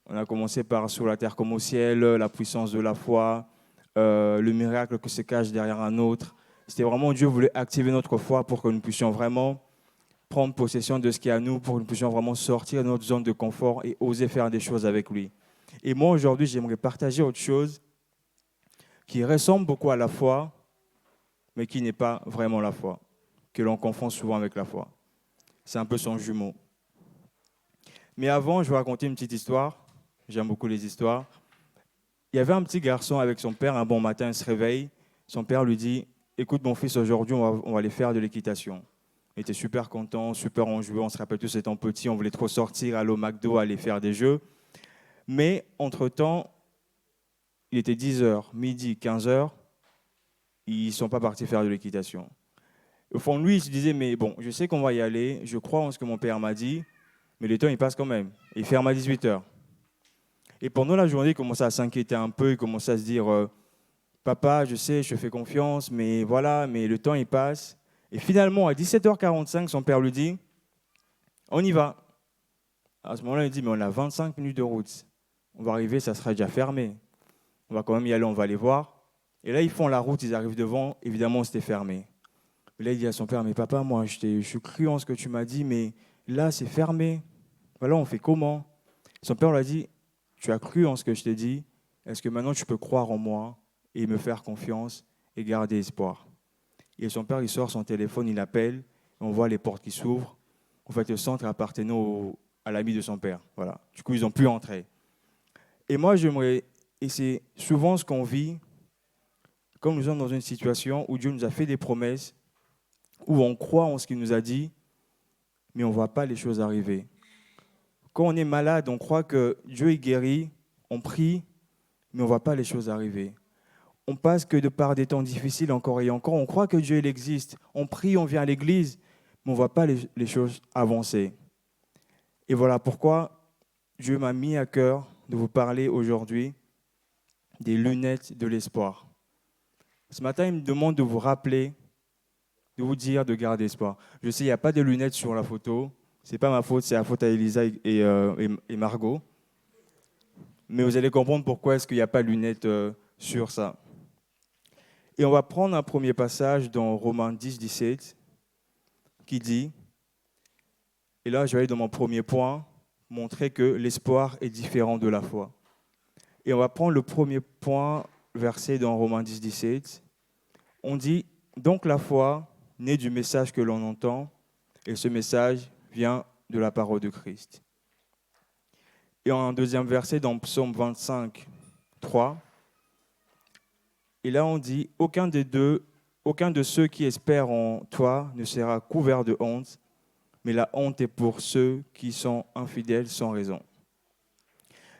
On a commencé par sur la terre comme au ciel, la puissance de la foi, le miracle qui se cache derrière un autre. C'était vraiment Dieu voulait activer notre foi pour que nous puissions vraiment prendre possession de ce qui est à nous, pour que nous puissions vraiment sortir de notre zone de confort et oser faire des choses avec lui. Et moi, aujourd'hui, j'aimerais partager autre chose qui ressemble beaucoup à la foi, mais qui n'est pas vraiment la foi, que l'on confond souvent avec la foi. C'est un peu son jumeau. Mais avant, je vais raconter une petite histoire. J'aime beaucoup les histoires. Il y avait un petit garçon avec son père. Un bon matin, il se réveille. Son père lui dit « Écoute mon fils, aujourd'hui, on va aller faire de l'équitation. » Il était super content, super enjoué. On se rappelle tous étant petit, on voulait trop sortir, aller au McDo, aller faire des jeux. Mais entre-temps, il était 10h, midi, 15h. Ils ne sont pas partis faire de l'équitation. Au fond de lui, il se disait, mais bon, je sais qu'on va y aller, je crois en ce que mon père m'a dit, mais le temps, il passe quand même. Il ferme à 18h. Et pendant la journée, il commençait à s'inquiéter un peu, il commençait à se dire, papa, je sais, je te fais confiance, mais voilà, mais le temps, il passe. Et finalement, à 17h45, son père lui dit, on y va. À ce moment-là, il dit, mais on a 25 minutes de route. On va arriver, ça sera déjà fermé. On va quand même y aller, on va aller voir. Et là, ils font la route, ils arrivent devant. Évidemment, c'était fermé. Et là, il dit à son père, mais papa, moi, je suis cru en ce que tu m'as dit, mais là, c'est fermé. Voilà, on fait comment ? Son père lui a dit, tu as cru en ce que je t'ai dit. Est-ce que maintenant, tu peux croire en moi et me faire confiance et garder espoir ? Et son père, il sort son téléphone, il appelle. On voit les portes qui s'ouvrent. En fait, le centre appartenant à l'ami de son père. Voilà. Du coup, ils ont pu entrer. Et moi, et c'est souvent ce qu'on vit, comme nous sommes dans une situation où Dieu nous a fait des promesses, où on croit en ce qu'il nous a dit, mais on ne voit pas les choses arriver. Quand on est malade, on croit que Dieu est guéri, on prie, mais on ne voit pas les choses arriver. On passe que de par des temps difficiles encore et encore, on croit que Dieu il existe, on prie, on vient à l'église, mais on ne voit pas les choses avancer. Et voilà pourquoi Dieu m'a mis à cœur de vous parler aujourd'hui des lunettes de l'espoir. Ce matin, il me demande de vous rappeler de vous dire de garder espoir. Je sais, il n'y a pas de lunettes sur la photo. Ce n'est pas ma faute, c'est la faute à Elisa et Margot. Mais vous allez comprendre pourquoi est-ce qu'il n'y a pas de lunettes sur ça. Et on va prendre un premier passage dans Romains 10, 17, qui dit, et là je vais aller dans mon premier point, montrer que l'espoir est différent de la foi. Et on va prendre le premier point, verset dans Romains 10, 17. On dit, donc la foi naît du message que l'on entend, et ce message vient de la parole de Christ. Et en un deuxième verset, dans Psaume 25, 3, et là on dit, aucun de ceux qui espèrent en toi ne sera couvert de honte, mais la honte est pour ceux qui sont infidèles sans raison.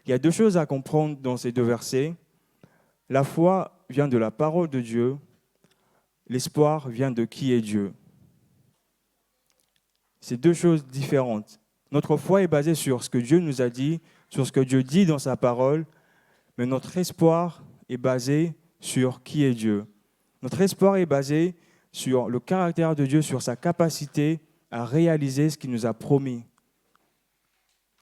Il y a deux choses à comprendre dans ces deux versets. La foi vient de la parole de Dieu, l'espoir vient de qui est Dieu. C'est deux choses différentes. Notre foi est basée sur ce que Dieu nous a dit, sur ce que Dieu dit dans sa parole, mais notre espoir est basé sur qui est Dieu. Notre espoir est basé sur le caractère de Dieu, sur sa capacité à réaliser ce qu'il nous a promis.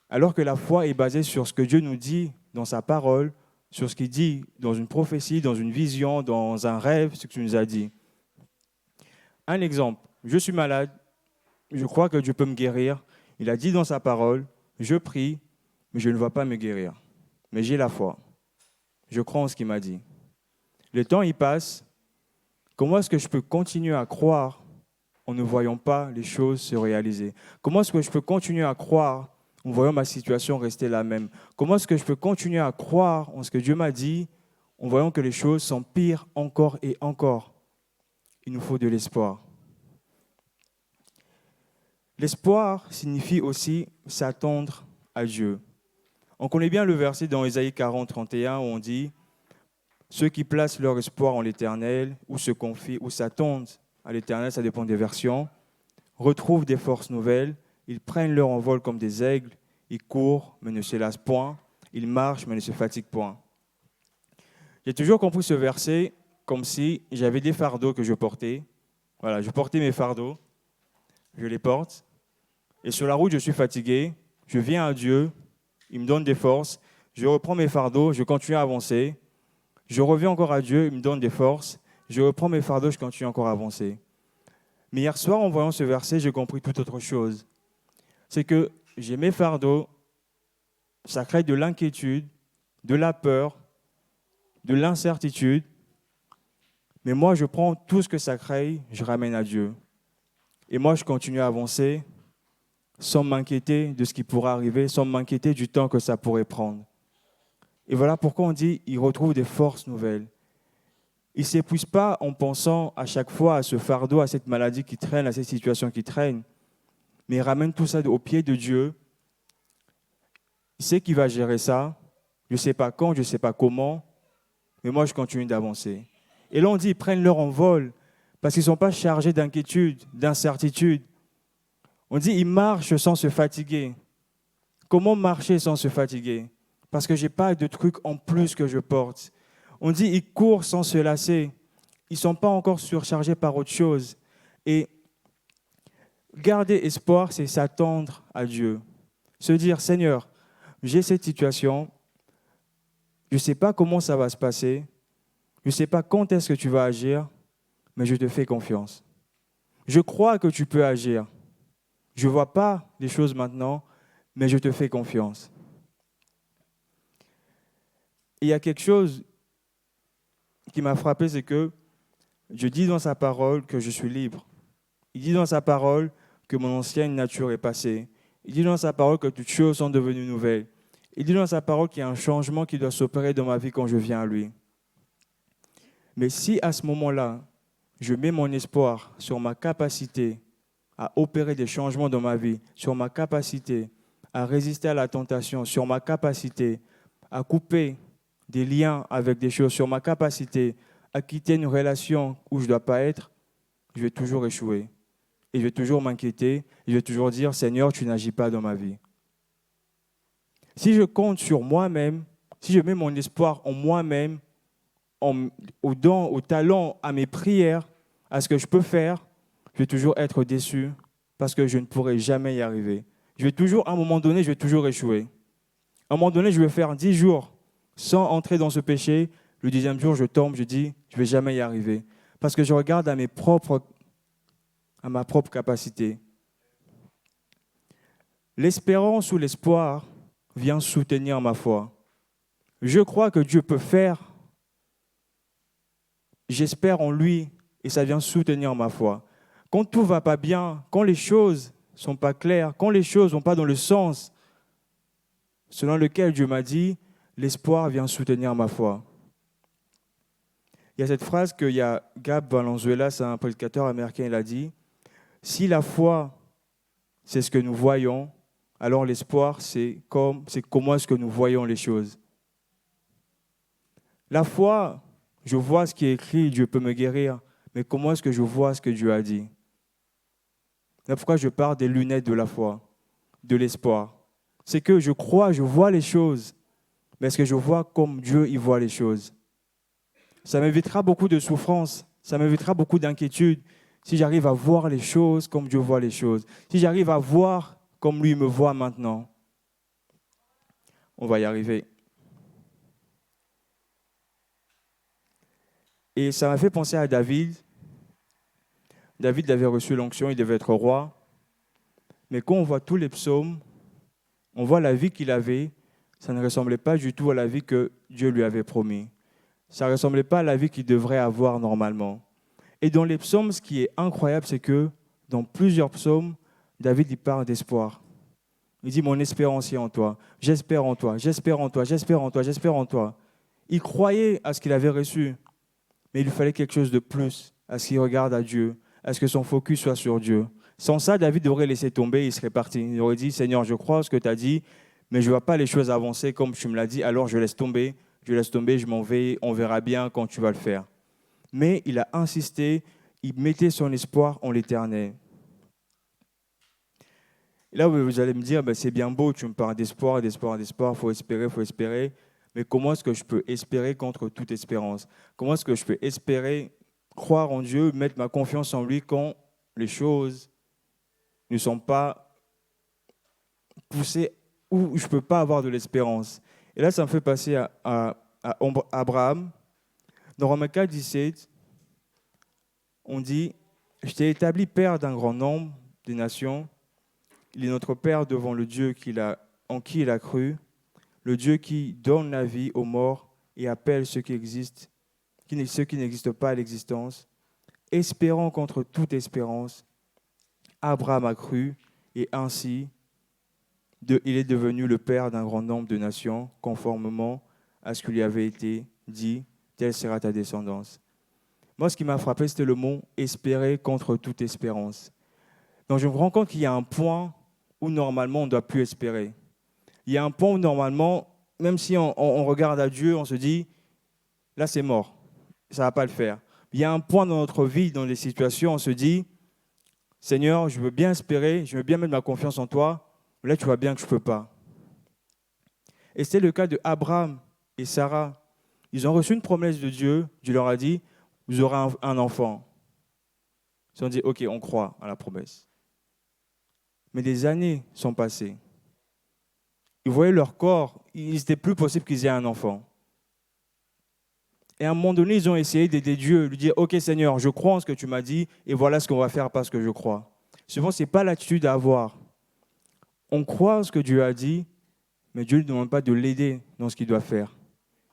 Alors que la foi est basée sur ce que Dieu nous dit dans sa parole, sur ce qu'il dit dans une prophétie, dans une vision, dans un rêve, ce qu'il nous a dit. Un exemple, je suis malade, je crois que Dieu peut me guérir. Il a dit dans sa parole, je prie, mais je ne vois pas me guérir. Mais j'ai la foi. Je crois en ce qu'il m'a dit. Le temps y passe. Comment est-ce que je peux continuer à croire en ne voyant pas les choses se réaliser? Comment est-ce que je peux continuer à croire en voyant ma situation rester la même? Comment est-ce que je peux continuer à croire en ce que Dieu m'a dit en voyant que les choses s'empirent encore et encore? Il nous faut de l'espoir. L'espoir signifie aussi s'attendre à Dieu. On connaît bien le verset dans Ésaïe 40, 31 où on dit « Ceux qui placent leur espoir en l'Éternel ou se confient ou s'attendent à l'Éternel, ça dépend des versions, retrouvent des forces nouvelles, ils prennent leur envol comme des aigles, ils courent mais ne se lassent point, ils marchent mais ne se fatiguent point. » J'ai toujours compris ce verset comme si j'avais des fardeaux que je portais. Voilà, je portais mes fardeaux, je les porte. Et sur la route, je suis fatigué, je viens à Dieu, il me donne des forces, je reprends mes fardeaux, je continue à avancer. Je reviens encore à Dieu, il me donne des forces, je reprends mes fardeaux, je continue encore à avancer. Mais hier soir, en voyant ce verset, j'ai compris toute autre chose. C'est que j'ai mes fardeaux, ça crée de l'inquiétude, de la peur, de l'incertitude. Mais moi, je prends tout ce que ça crée, je ramène à Dieu. Et moi, je continue à avancer sans m'inquiéter de ce qui pourrait arriver, sans m'inquiéter du temps que ça pourrait prendre. Et voilà pourquoi on dit qu'il retrouve des forces nouvelles. Il ne s'épuise pas en pensant à chaque fois à ce fardeau, à cette maladie qui traîne, à cette situation qui traîne, mais il ramène tout ça au pied de Dieu. Il sait qu'il va gérer ça. Je ne sais pas quand, je ne sais pas comment, mais moi, je continue d'avancer. Et là, on dit qu'ils prennent leur envol parce qu'ils ne sont pas chargés d'inquiétude, d'incertitude. On dit qu'ils marchent sans se fatiguer. Comment marcher sans se fatiguer? Parce que je n'ai pas de trucs en plus que je porte. On dit qu'ils courent sans se lasser. Ils ne sont pas encore surchargés par autre chose. Et garder espoir, c'est s'attendre à Dieu. Se dire, Seigneur, j'ai cette situation, je ne sais pas comment ça va se passer, je ne sais pas quand est-ce que tu vas agir, mais je te fais confiance. Je crois que tu peux agir. Je ne vois pas les choses maintenant, mais je te fais confiance. Et il y a quelque chose qui m'a frappé, c'est que Dieu dit dans sa parole que je suis libre. Il dit dans sa parole que mon ancienne nature est passée. Il dit dans sa parole que toutes choses sont devenues nouvelles. Il dit dans sa parole qu'il y a un changement qui doit s'opérer dans ma vie quand je viens à lui. Mais si à ce moment-là, je mets mon espoir sur ma capacité à opérer des changements dans ma vie, sur ma capacité à résister à la tentation, sur ma capacité à couper des liens avec des choses, sur ma capacité à quitter une relation où je ne dois pas être, je vais toujours échouer. Et je vais toujours m'inquiéter, et je vais toujours dire, Seigneur, tu n'agis pas dans ma vie. Si je compte sur moi-même, si je mets mon espoir en moi-même, aux dons, aux talents, à mes prières, à ce que je peux faire, je vais toujours être déçu parce que je ne pourrai jamais y arriver. À un moment donné, je vais toujours échouer. À un moment donné, je vais faire 10 jours sans entrer dans ce péché. Le 10e jour, je tombe, je dis, je ne vais jamais y arriver. Parce que je regarde à ma propre capacité. L'espérance ou l'espoir vient soutenir ma foi. Je crois que Dieu peut faire. J'espère en lui et ça vient soutenir ma foi. Quand tout ne va pas bien, quand les choses ne sont pas claires, quand les choses ne vont pas dans le sens selon lequel Dieu m'a dit, l'espoir vient soutenir ma foi. Il y a cette phrase que Gab Valenzuela, c'est un prédicateur américain, il a dit, « Si la foi, c'est ce que nous voyons, alors l'espoir, c'est comment est-ce que nous voyons les choses. » La foi, je vois ce qui est écrit, Dieu peut me guérir, mais comment est-ce que je vois ce que Dieu a dit? C'est pourquoi je parle des lunettes de la foi, de l'espoir. C'est que je crois, je vois les choses, mais est-ce que je vois comme Dieu y voit les choses? Ça m'évitera beaucoup de souffrance, ça m'évitera beaucoup d'inquiétude si j'arrive à voir les choses comme Dieu voit les choses, si j'arrive à voir comme lui me voit maintenant. On va y arriver. Et ça m'a fait penser à David. David avait reçu l'onction, il devait être roi. Mais quand on voit tous les psaumes, on voit la vie qu'il avait, ça ne ressemblait pas du tout à la vie que Dieu lui avait promis. Ça ne ressemblait pas à la vie qu'il devrait avoir normalement. Et dans les psaumes, ce qui est incroyable, c'est que dans plusieurs psaumes, David il parle d'espoir. Il dit « Mon espérance est en toi, j'espère en toi, j'espère en toi, j'espère en toi, j'espère en toi. » Il croyait à ce qu'il avait reçu, mais il lui fallait quelque chose de plus, à ce qu'il regarde à Dieu, à ce que son focus soit sur Dieu. Sans ça, David aurait laissé tomber, il serait parti. Il aurait dit, Seigneur, je crois ce que tu as dit, mais je ne vois pas les choses avancer comme tu me l'as dit, alors je laisse tomber, je m'en vais, on verra bien quand tu vas le faire. Mais il a insisté, il mettait son espoir en l'Éternel. Et là, vous allez me dire, c'est bien beau, tu me parles d'espoir, d'espoir, d'espoir, il faut espérer. Mais comment est-ce que je peux espérer contre toute espérance? Comment est-ce que je peux espérer, croire en Dieu, mettre ma confiance en lui quand les choses ne sont pas poussées où je ne peux pas avoir de l'espérance? Et là, ça me fait passer à Abraham. Dans Romains 4, 17, on dit « Je t'ai établi père d'un grand nombre de nations. Il est notre Père devant le Dieu en qui il a cru, le Dieu qui donne la vie aux morts et appelle ceux qui n'existent pas à l'existence. Espérant contre toute espérance, Abraham a cru et ainsi il est devenu le père d'un grand nombre de nations, conformément à ce qui lui avait été dit, telle sera ta descendance. » Moi, ce qui m'a frappé, c'était le mot « espérer contre toute espérance ». Donc, je me rends compte qu'il y a un point où normalement on ne doit plus espérer. Il y a un point où normalement, même si on regarde à Dieu, on se dit, là c'est mort, ça ne va pas le faire. Il y a un point dans notre vie, dans les situations, on se dit, Seigneur, je veux bien espérer, je veux bien mettre ma confiance en toi, mais là tu vois bien que je ne peux pas. Et c'est le cas de Abraham et Sarah. Ils ont reçu une promesse de Dieu, Dieu leur a dit, vous aurez un enfant. Ils ont dit, ok, on croit à la promesse. Mais des années sont passées. Ils voyaient leur corps, il n'était plus possible qu'ils aient un enfant. Et à un moment donné, ils ont essayé d'aider Dieu, lui dire, ok Seigneur, je crois en ce que tu m'as dit, et voilà ce qu'on va faire parce que je crois. Souvent, ce n'est pas l'attitude à avoir. On croit en ce que Dieu a dit, mais Dieu ne demande pas de l'aider dans ce qu'il doit faire.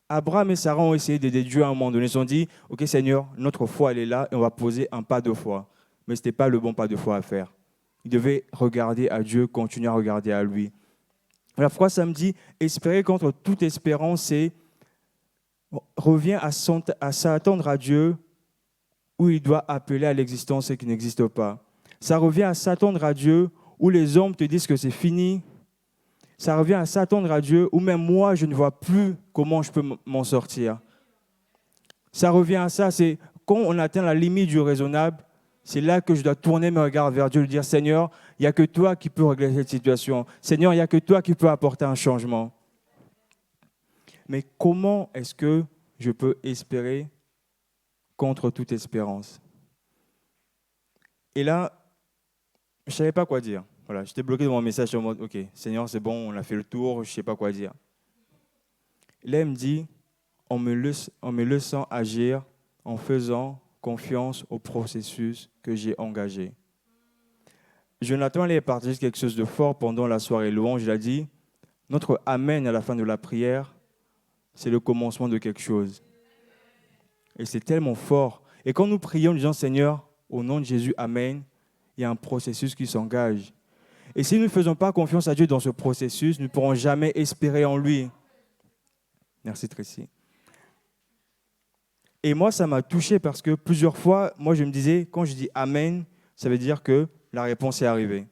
Abraham et Sarah ont essayé d'aider Dieu à un moment donné. Ils ont dit, ok Seigneur, notre foi, elle est là, et on va poser un pas de foi. Mais ce n'était pas le bon pas de foi à faire. Ils devaient regarder à Dieu, continuer à regarder à lui. Voilà pourquoi ça me dit, espérer contre toute espérance, c'est revient à s'attendre à Dieu où il doit appeler à l'existence ce qui n'existe pas. Ça revient à s'attendre à Dieu où les hommes te disent que c'est fini. Ça revient à s'attendre à Dieu où même moi, je ne vois plus comment je peux m'en sortir. Ça revient à ça, c'est quand on atteint la limite du raisonnable, c'est là que je dois tourner mes regards vers Dieu et lui dire, Seigneur, il n'y a que toi qui peux régler cette situation. Seigneur, il n'y a que toi qui peux apporter un changement. Mais comment est-ce que je peux espérer contre toute espérance? Et là, je ne savais pas quoi dire. Voilà, j'étais bloqué dans mon message en mode, OK, Seigneur, c'est bon, on a fait le tour, je ne sais pas quoi dire. Et là, elle me dit, en me laissant agir, en faisant confiance au processus que j'ai engagé. Jonathan allait partager quelque chose de fort pendant la soirée louange. Il a dit, notre Amen à la fin de la prière, c'est le commencement de quelque chose. Et c'est tellement fort. Et quand nous prions, nous disons, Seigneur, au nom de Jésus, Amen, il y a un processus qui s'engage. Et si nous ne faisons pas confiance à Dieu dans ce processus, nous ne pourrons jamais espérer en lui. Merci Tracy. Et moi, ça m'a touché parce que plusieurs fois, moi, je me disais, quand je dis Amen, ça veut dire que la réponse est arrivée.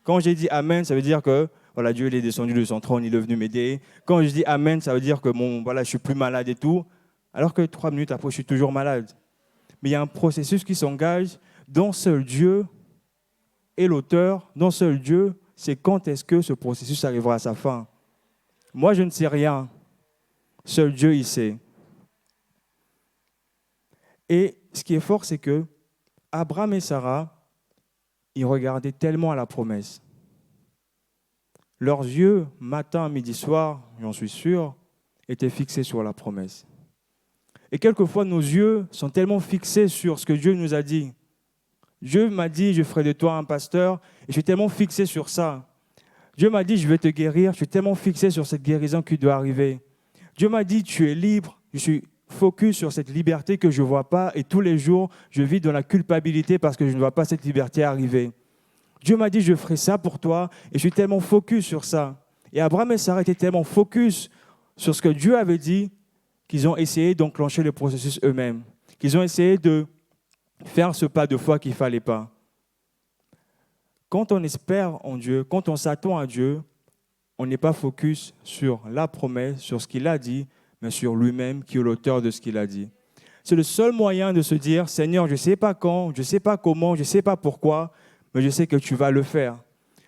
Quand j'ai dit Amen, ça veut dire que voilà, Dieu il est descendu de son trône, il est venu m'aider. Quand je dis Amen, ça veut dire que voilà, je suis plus malade et tout. Alors que 3 minutes après, je suis toujours malade. Mais il y a un processus qui s'engage dont seul Dieu est l'auteur, dont seul Dieu sait quand est-ce que ce processus arrivera à sa fin. Moi, je ne sais rien. Seul Dieu, il sait. Et ce qui est fort, c'est que Abraham et Sarah, ils regardaient tellement à la promesse. Leurs yeux, matin, midi, soir, j'en suis sûr, étaient fixés sur la promesse. Et quelquefois, nos yeux sont tellement fixés sur ce que Dieu nous a dit. Dieu m'a dit, je ferai de toi un pasteur, et je suis tellement fixé sur ça. Dieu m'a dit, je vais te guérir, je suis tellement fixé sur cette guérison qui doit arriver. Dieu m'a dit, tu es libre, je suis focus sur cette liberté que je ne vois pas, et tous les jours, je vis dans la culpabilité parce que je ne vois pas cette liberté arriver. Dieu m'a dit, je ferai ça pour toi, et je suis tellement focus sur ça. Et Abraham et Sarah étaient tellement focus sur ce que Dieu avait dit, qu'ils ont essayé d'enclencher le processus eux-mêmes, qu'ils ont essayé de faire ce pas de foi qu'il ne fallait pas. Quand on espère en Dieu, quand on s'attend à Dieu, on n'est pas focus sur la promesse, sur ce qu'il a dit, mais sur lui-même qui est l'auteur de ce qu'il a dit. C'est le seul moyen de se dire, Seigneur, je ne sais pas quand, je ne sais pas comment, je ne sais pas pourquoi, mais je sais que tu vas le faire.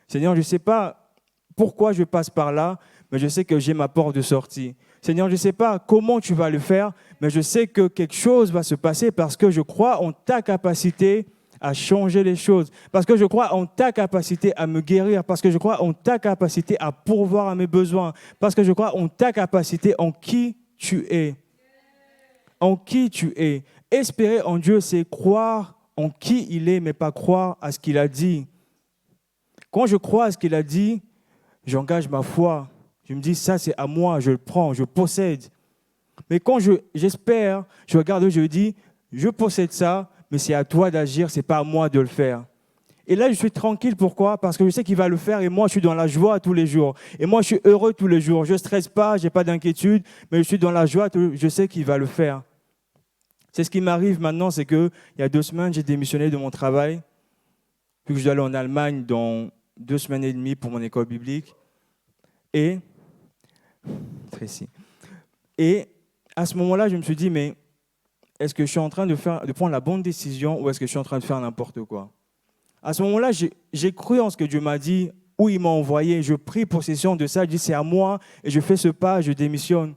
Seigneur, je ne sais pas pourquoi je passe par là, mais je sais que j'ai ma porte de sortie. Seigneur, je ne sais pas comment tu vas le faire, mais je sais que quelque chose va se passer parce que je crois en ta capacité à changer les choses, parce que je crois en ta capacité à me guérir, parce que je crois en ta capacité à pourvoir à mes besoins, parce que je crois en ta capacité en qui tu es. En qui tu es. Espérer en Dieu, c'est croire en qui il est, mais pas croire à ce qu'il a dit. Quand je crois à ce qu'il a dit, j'engage ma foi. Je me dis, ça c'est à moi, je le prends, je possède. Mais quand j'espère, je regarde, je dis, je possède ça, mais c'est à toi d'agir, ce n'est pas à moi de le faire. Et là, je suis tranquille. Pourquoi? Parce que je sais qu'il va le faire et moi, je suis dans la joie tous les jours. Et moi, je suis heureux tous les jours. Je ne stresse pas, je n'ai pas d'inquiétude, mais je suis dans la joie, je sais qu'il va le faire. C'est ce qui m'arrive maintenant, c'est qu'il y a 2 semaines, j'ai démissionné de mon travail, puis que je dois aller en Allemagne dans 2 semaines et demie pour mon école biblique. Et à ce moment-là, je me suis dit, mais est-ce que je suis en train de prendre la bonne décision ou est-ce que je suis en train de faire n'importe quoi? À ce moment-là, j'ai cru en ce que Dieu m'a dit, où il m'a envoyé. Je pris possession de ça, je dis c'est à moi et je fais ce pas, je démissionne.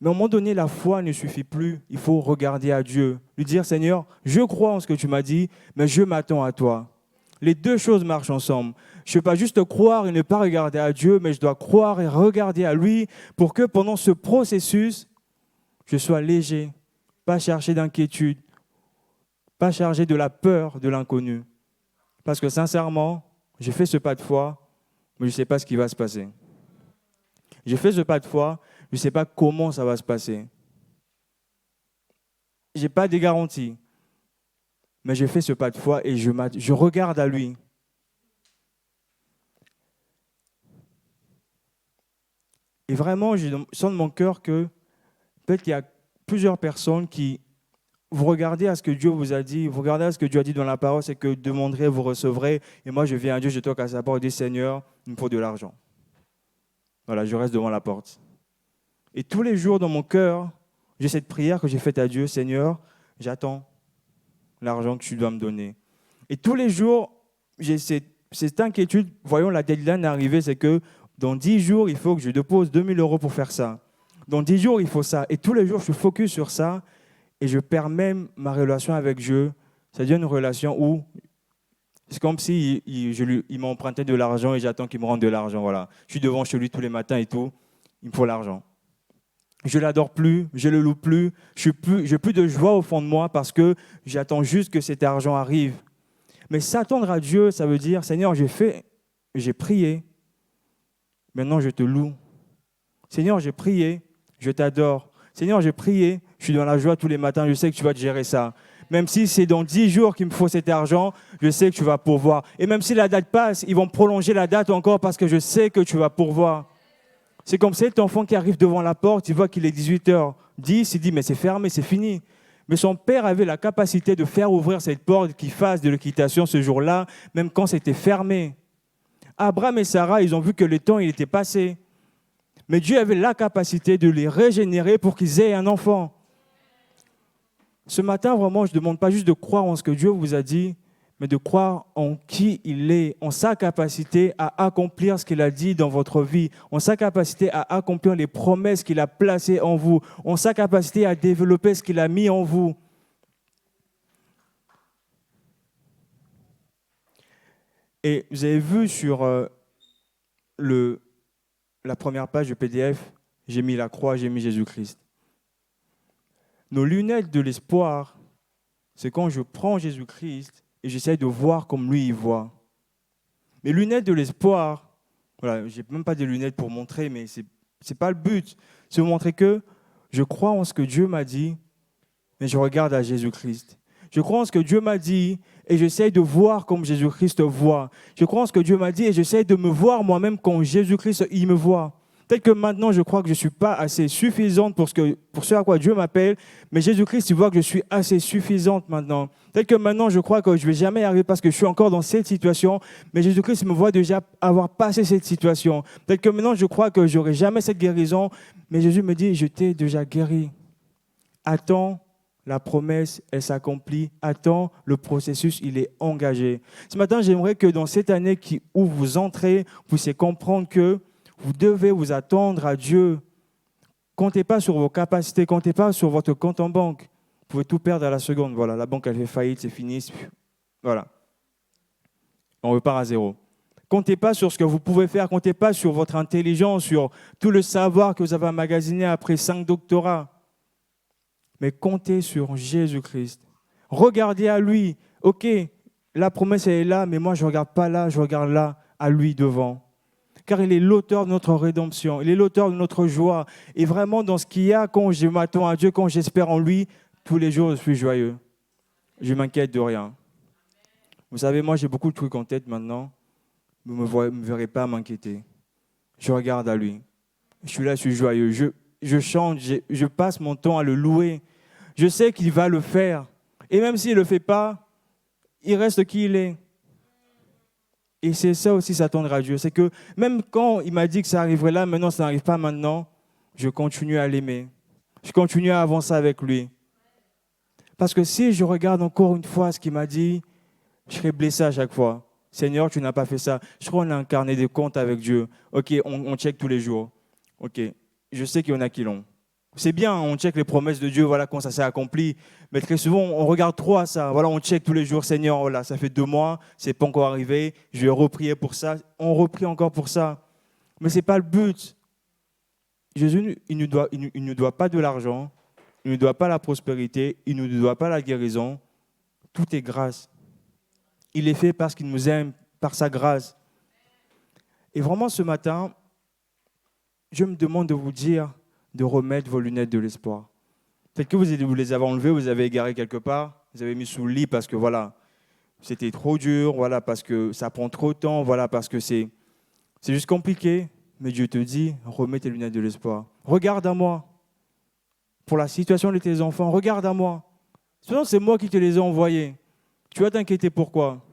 Mais à un moment donné, la foi ne suffit plus. Il faut regarder à Dieu, lui dire Seigneur, je crois en ce que tu m'as dit, mais je m'attends à toi. Les 2 choses marchent ensemble. Je ne peux pas juste croire et ne pas regarder à Dieu, mais je dois croire et regarder à lui pour que pendant ce processus, je sois léger, pas chargé d'inquiétude, pas chargé de la peur de l'inconnu. Parce que sincèrement, j'ai fait ce pas de foi, mais je ne sais pas ce qui va se passer. J'ai fait ce pas de foi, je ne sais pas comment ça va se passer. Je n'ai pas de garantie. Mais je fais ce pas de foi et je regarde à lui. Et vraiment, je sens de mon cœur que peut-être qu'il y a plusieurs personnes qui, vous regardez à ce que Dieu vous a dit, vous regardez à ce que Dieu a dit dans la parole, c'est que vous demanderez, vous recevrez. Et moi, je viens à Dieu, je toque à sa porte et dis, Seigneur, il me faut de l'argent. Voilà, je reste devant la porte. Et tous les jours dans mon cœur, j'ai cette prière que j'ai faite à Dieu, Seigneur, j'attends l'argent que tu dois me donner. Et tous les jours, j'ai cette inquiétude, voyons la deadline arriver, c'est que dans 10 jours, il faut que je dépose 2 000 € pour faire ça. Dans 10 jours, il faut ça. Et tous les jours, je suis focus sur ça et je perds même ma relation avec Dieu Ça devient une relation où c'est comme si il m'empruntait de l'argent et j'attends qu'il me rende de l'argent. Voilà. Je suis devant chez lui tous les matins et tout. Il me faut l'argent. Je ne l'adore plus, je ne le loue plus. Je n'ai plus de joie au fond de moi parce que j'attends juste que cet argent arrive. Mais s'attendre à Dieu, ça veut dire, Seigneur, j'ai prié. Maintenant, je te loue. Seigneur, j'ai prié, je t'adore. Seigneur, j'ai prié, je suis dans la joie tous les matins, je sais que tu vas te gérer ça. Même si c'est dans 10 jours qu'il me faut cet argent, je sais que tu vas pourvoir. Et même si la date passe, ils vont prolonger la date encore parce que je sais que tu vas pourvoir. C'est comme cet enfant qui arrive devant la porte, il voit qu'il est 18h10, il dit mais c'est fermé, c'est fini. Mais son père avait la capacité de faire ouvrir cette porte qui fasse de l'équitation ce jour-là, même quand c'était fermé. Abraham et Sarah, ils ont vu que le temps il était passé. Mais Dieu avait la capacité de les régénérer pour qu'ils aient un enfant. Ce matin, vraiment, je ne demande pas juste de croire en ce que Dieu vous a dit, mais de croire en qui il est, en sa capacité à accomplir ce qu'il a dit dans votre vie, en sa capacité à accomplir les promesses qu'il a placées en vous, en sa capacité à développer ce qu'il a mis en vous. Et vous avez vu sur la première page du PDF, j'ai mis la croix, j'ai mis Jésus-Christ. Nos lunettes de l'espoir, c'est quand je prends Jésus-Christ et j'essaie de voir comme lui il voit. Mes lunettes de l'espoir, voilà, je n'ai même pas des lunettes pour montrer, mais ce n'est pas le but. C'est de montrer que je crois en ce que Dieu m'a dit, mais je regarde à Jésus-Christ. Je crois en ce que Dieu m'a dit et j'essaie de voir comme Jésus-Christ voit. Je crois en ce que Dieu m'a dit et j'essaie de me voir moi-même comme Jésus-Christ il me voit. Peut-être que maintenant, je crois que je ne suis pas assez suffisante pour ce à quoi Dieu m'appelle, mais Jésus-Christ, il voit que je suis assez suffisante maintenant. Peut-être que maintenant, je crois que je ne vais jamais y arriver parce que je suis encore dans cette situation, mais Jésus-Christ me voit déjà avoir passé cette situation. Peut-être que maintenant, je crois que je n'aurai jamais cette guérison, mais Jésus me dit, je t'ai déjà guéri. Attends, la promesse, elle s'accomplit. Attends, le processus, il est engagé. Ce matin, j'aimerais que dans cette année où vous entrez, vous puissiez comprendre que vous devez vous attendre à Dieu. Comptez pas sur vos capacités, comptez pas sur votre compte en banque. Vous pouvez tout perdre à la seconde. Voilà, la banque, elle fait faillite, c'est fini. Voilà. On repart à zéro. Comptez pas sur ce que vous pouvez faire, comptez pas sur votre intelligence, sur tout le savoir que vous avez emmagasiné après 5 doctorats. Mais comptez sur Jésus-Christ. Regardez à lui. Ok, la promesse elle est là, mais moi je ne regarde pas là, je regarde là, à lui devant. Car il est l'auteur de notre rédemption, il est l'auteur de notre joie. Et vraiment, dans ce qu'il y a, quand je m'attends à Dieu, quand j'espère en lui, tous les jours, je suis joyeux. Je ne m'inquiète de rien. Vous savez, moi, j'ai beaucoup de trucs en tête maintenant. Vous ne me verrez pas m'inquiéter. Je regarde à lui. Je suis là, je suis joyeux. Je chante, je passe mon temps à le louer. Je sais qu'il va le faire. Et même s'il ne le fait pas, il reste qui il est. Et c'est ça aussi, s'attendre à Dieu. C'est que même quand il m'a dit que ça arriverait là, maintenant ça n'arrive pas maintenant, je continue à l'aimer. Je continue à avancer avec lui. Parce que si je regarde encore une fois ce qu'il m'a dit, je serai blessé à chaque fois. Seigneur, tu n'as pas fait ça. Je crois qu'on a un carnet de comptes avec Dieu. Ok, on check tous les jours. Ok, je sais qu'il y en a qui l'ont. C'est bien, on check les promesses de Dieu, voilà, quand ça s'est accompli. Mais très souvent, on regarde trop à ça. Voilà, on check tous les jours, Seigneur, voilà, ça fait 2 mois, c'est pas encore arrivé, je vais reprier pour ça. On reprie encore pour ça. Mais ce n'est pas le but. Jésus, il ne doit pas de l'argent, il ne doit pas la prospérité, il ne doit pas la guérison. Tout est grâce. Il est fait parce qu'il nous aime, par sa grâce. Et vraiment, ce matin, je me demande de vous dire de remettre vos lunettes de l'espoir. Peut-être que vous les avez enlevées, vous avez égaré quelque part, vous avez mis sous le lit parce que voilà, c'était trop dur, voilà, parce que ça prend trop de temps, voilà, parce que c'est juste compliqué. Mais Dieu te dit, remets tes lunettes de l'espoir. Regarde à moi. Pour la situation de tes enfants, regarde à moi. Sinon, c'est moi qui te les ai envoyés. Tu vas t'inquiéter pourquoi?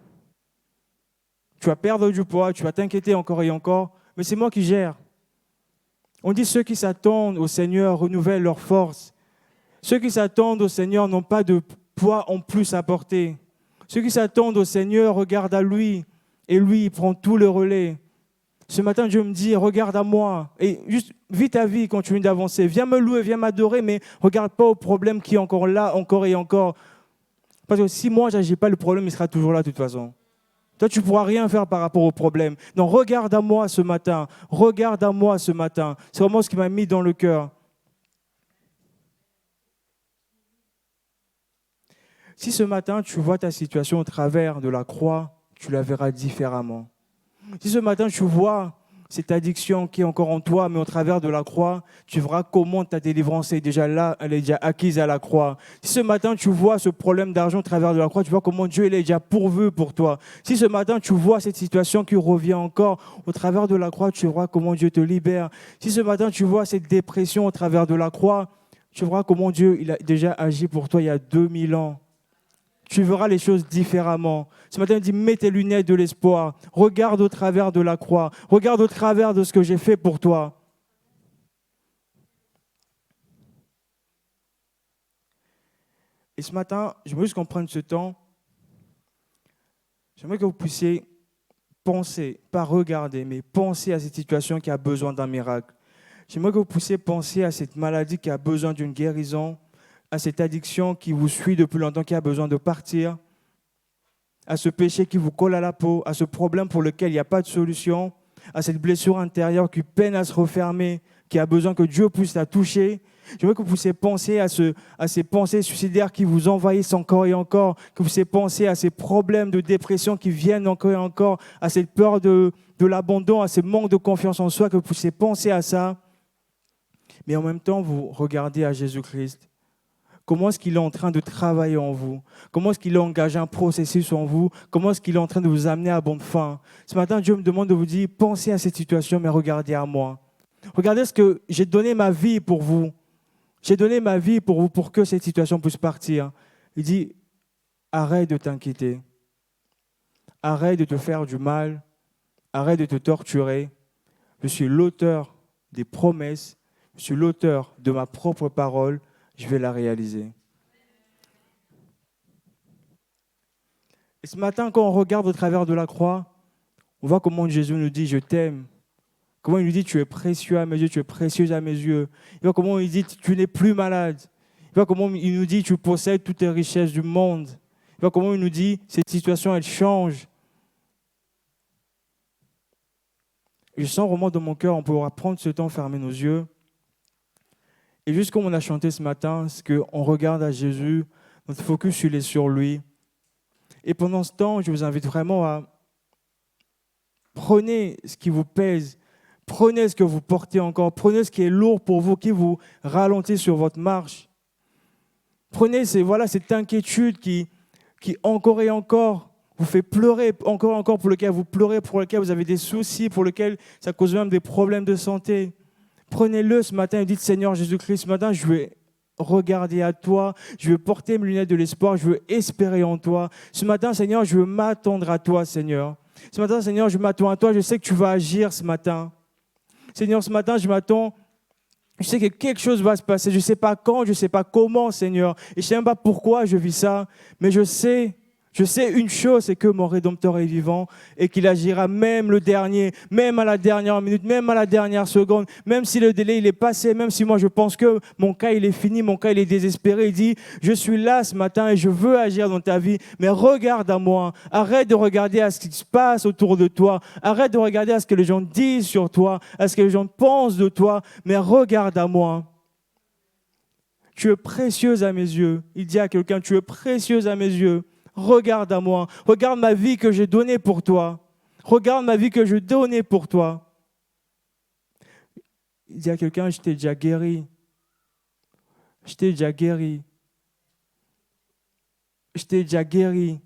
Tu vas perdre du poids, tu vas t'inquiéter encore et encore, mais c'est moi qui gère. On dit ceux qui s'attendent au Seigneur renouvellent leur force. Ceux qui s'attendent au Seigneur n'ont pas de poids en plus à porter. Ceux qui s'attendent au Seigneur regardent à lui et lui, il prend tout le relais. Ce matin, Dieu me dit, regarde à moi et juste vis ta vie, continue d'avancer. Viens me louer, viens m'adorer, mais regarde pas au problème qui est encore là, encore et encore. Parce que si moi, je n'agis pas, le problème, il sera toujours là de toute façon. Toi, tu ne pourras rien faire par rapport au problème. Non, regarde à moi ce matin. Regarde à moi ce matin. C'est vraiment ce qui m'a mis dans le cœur. Si ce matin, tu vois ta situation au travers de la croix, tu la verras différemment. Si ce matin, tu vois cette addiction qui est encore en toi, mais au travers de la croix, tu verras comment ta délivrance est déjà là, elle est déjà acquise à la croix. Si ce matin, tu vois ce problème d'argent au travers de la croix, tu vois comment Dieu il est déjà pourvu pour toi. Si ce matin, tu vois cette situation qui revient encore au travers de la croix, tu verras comment Dieu te libère. Si ce matin, tu vois cette dépression au travers de la croix, tu verras comment Dieu il a déjà agi pour toi il y a 2000 ans. Tu verras les choses différemment. Ce matin, il dit, mets tes lunettes de l'espoir. Regarde au travers de la croix. Regarde au travers de ce que j'ai fait pour toi. Et ce matin, j'aimerais juste qu'on prenne ce temps. J'aimerais que vous puissiez penser, pas regarder, mais penser à cette situation qui a besoin d'un miracle. J'aimerais que vous puissiez penser à cette maladie qui a besoin d'une guérison, à cette addiction qui vous suit depuis longtemps, qui a besoin de partir, à ce péché qui vous colle à la peau, à ce problème pour lequel il n'y a pas de solution, à cette blessure intérieure qui peine à se refermer, qui a besoin que Dieu puisse la toucher. Je veux que vous puissiez penser à ces pensées suicidaires qui vous envahissent encore et encore, que vous puissiez penser à ces problèmes de dépression qui viennent encore et encore, à cette peur de l'abandon, à ce manque de confiance en soi, que vous puissiez penser à ça. Mais en même temps, vous regardez à Jésus-Christ. Comment est-ce qu'il est en train de travailler en vous? Comment est-ce qu'il a engagé un processus en vous? Comment est-ce qu'il est en train de vous amener à bonne fin? Ce matin, Dieu me demande de vous dire, pensez à cette situation, mais regardez à moi. Regardez ce que j'ai donné ma vie pour vous. J'ai donné ma vie pour vous, pour que cette situation puisse partir. Il dit, arrête de t'inquiéter. Arrête de te faire du mal. Arrête de te torturer. Je suis l'auteur des promesses. Je suis l'auteur de ma propre parole. Je vais la réaliser. Et ce matin, quand on regarde au travers de la croix, on voit comment Jésus nous dit « Je t'aime ». Comment il nous dit « Tu es précieux à mes yeux, tu es précieuse à mes yeux ». Il voit comment il dit « Tu n'es plus malade ». Il voit comment il nous dit « Tu possèdes toutes les richesses du monde ». Il voit comment il nous dit « Cette situation, elle change ». Et je sens vraiment dans mon cœur, on pourra prendre ce temps, fermer nos yeux. Et juste comme on a chanté ce matin, c'est qu'on regarde à Jésus, notre focus il est sur lui. Et pendant ce temps, je vous invite vraiment à prenez ce qui vous pèse, prenez ce que vous portez encore, prenez ce qui est lourd pour vous, qui vous ralentit sur votre marche. Prenez cette inquiétude qui encore et encore vous fait pleurer, encore et encore pour lequel vous pleurez, pour lequel vous avez des soucis, pour lequel ça cause même des problèmes de santé. Prenez-le ce matin et dites, Seigneur Jésus-Christ, ce matin, je vais regarder à toi, je veux porter mes lunettes de l'espoir, je veux espérer en toi. Ce matin, Seigneur, je veux m'attendre à toi, Seigneur. Ce matin, Seigneur, je m'attends à toi, je sais que tu vas agir ce matin. Seigneur, ce matin, je m'attends, je sais que quelque chose va se passer, je ne sais pas quand, je ne sais pas comment, Seigneur. Et je ne sais même pas pourquoi je vis ça, mais je sais une chose, c'est que mon Rédempteur est vivant et qu'il agira même le dernier, même à la dernière minute, même à la dernière seconde, même si le délai il est passé, même si moi je pense que mon cas il est fini, mon cas il est désespéré. Il dit, je suis là ce matin et je veux agir dans ta vie, mais regarde à moi. Arrête de regarder à ce qui se passe autour de toi. Arrête de regarder à ce que les gens disent sur toi, à ce que les gens pensent de toi, mais regarde à moi. Tu es précieuse à mes yeux. Il dit à quelqu'un, tu es précieuse à mes yeux. Regarde à moi, regarde ma vie que j'ai donnée pour toi. Regarde ma vie que je donnais pour toi. Il dit à quelqu'un, je t'ai déjà guéri. Je t'ai déjà guéri. Je t'ai déjà guéri.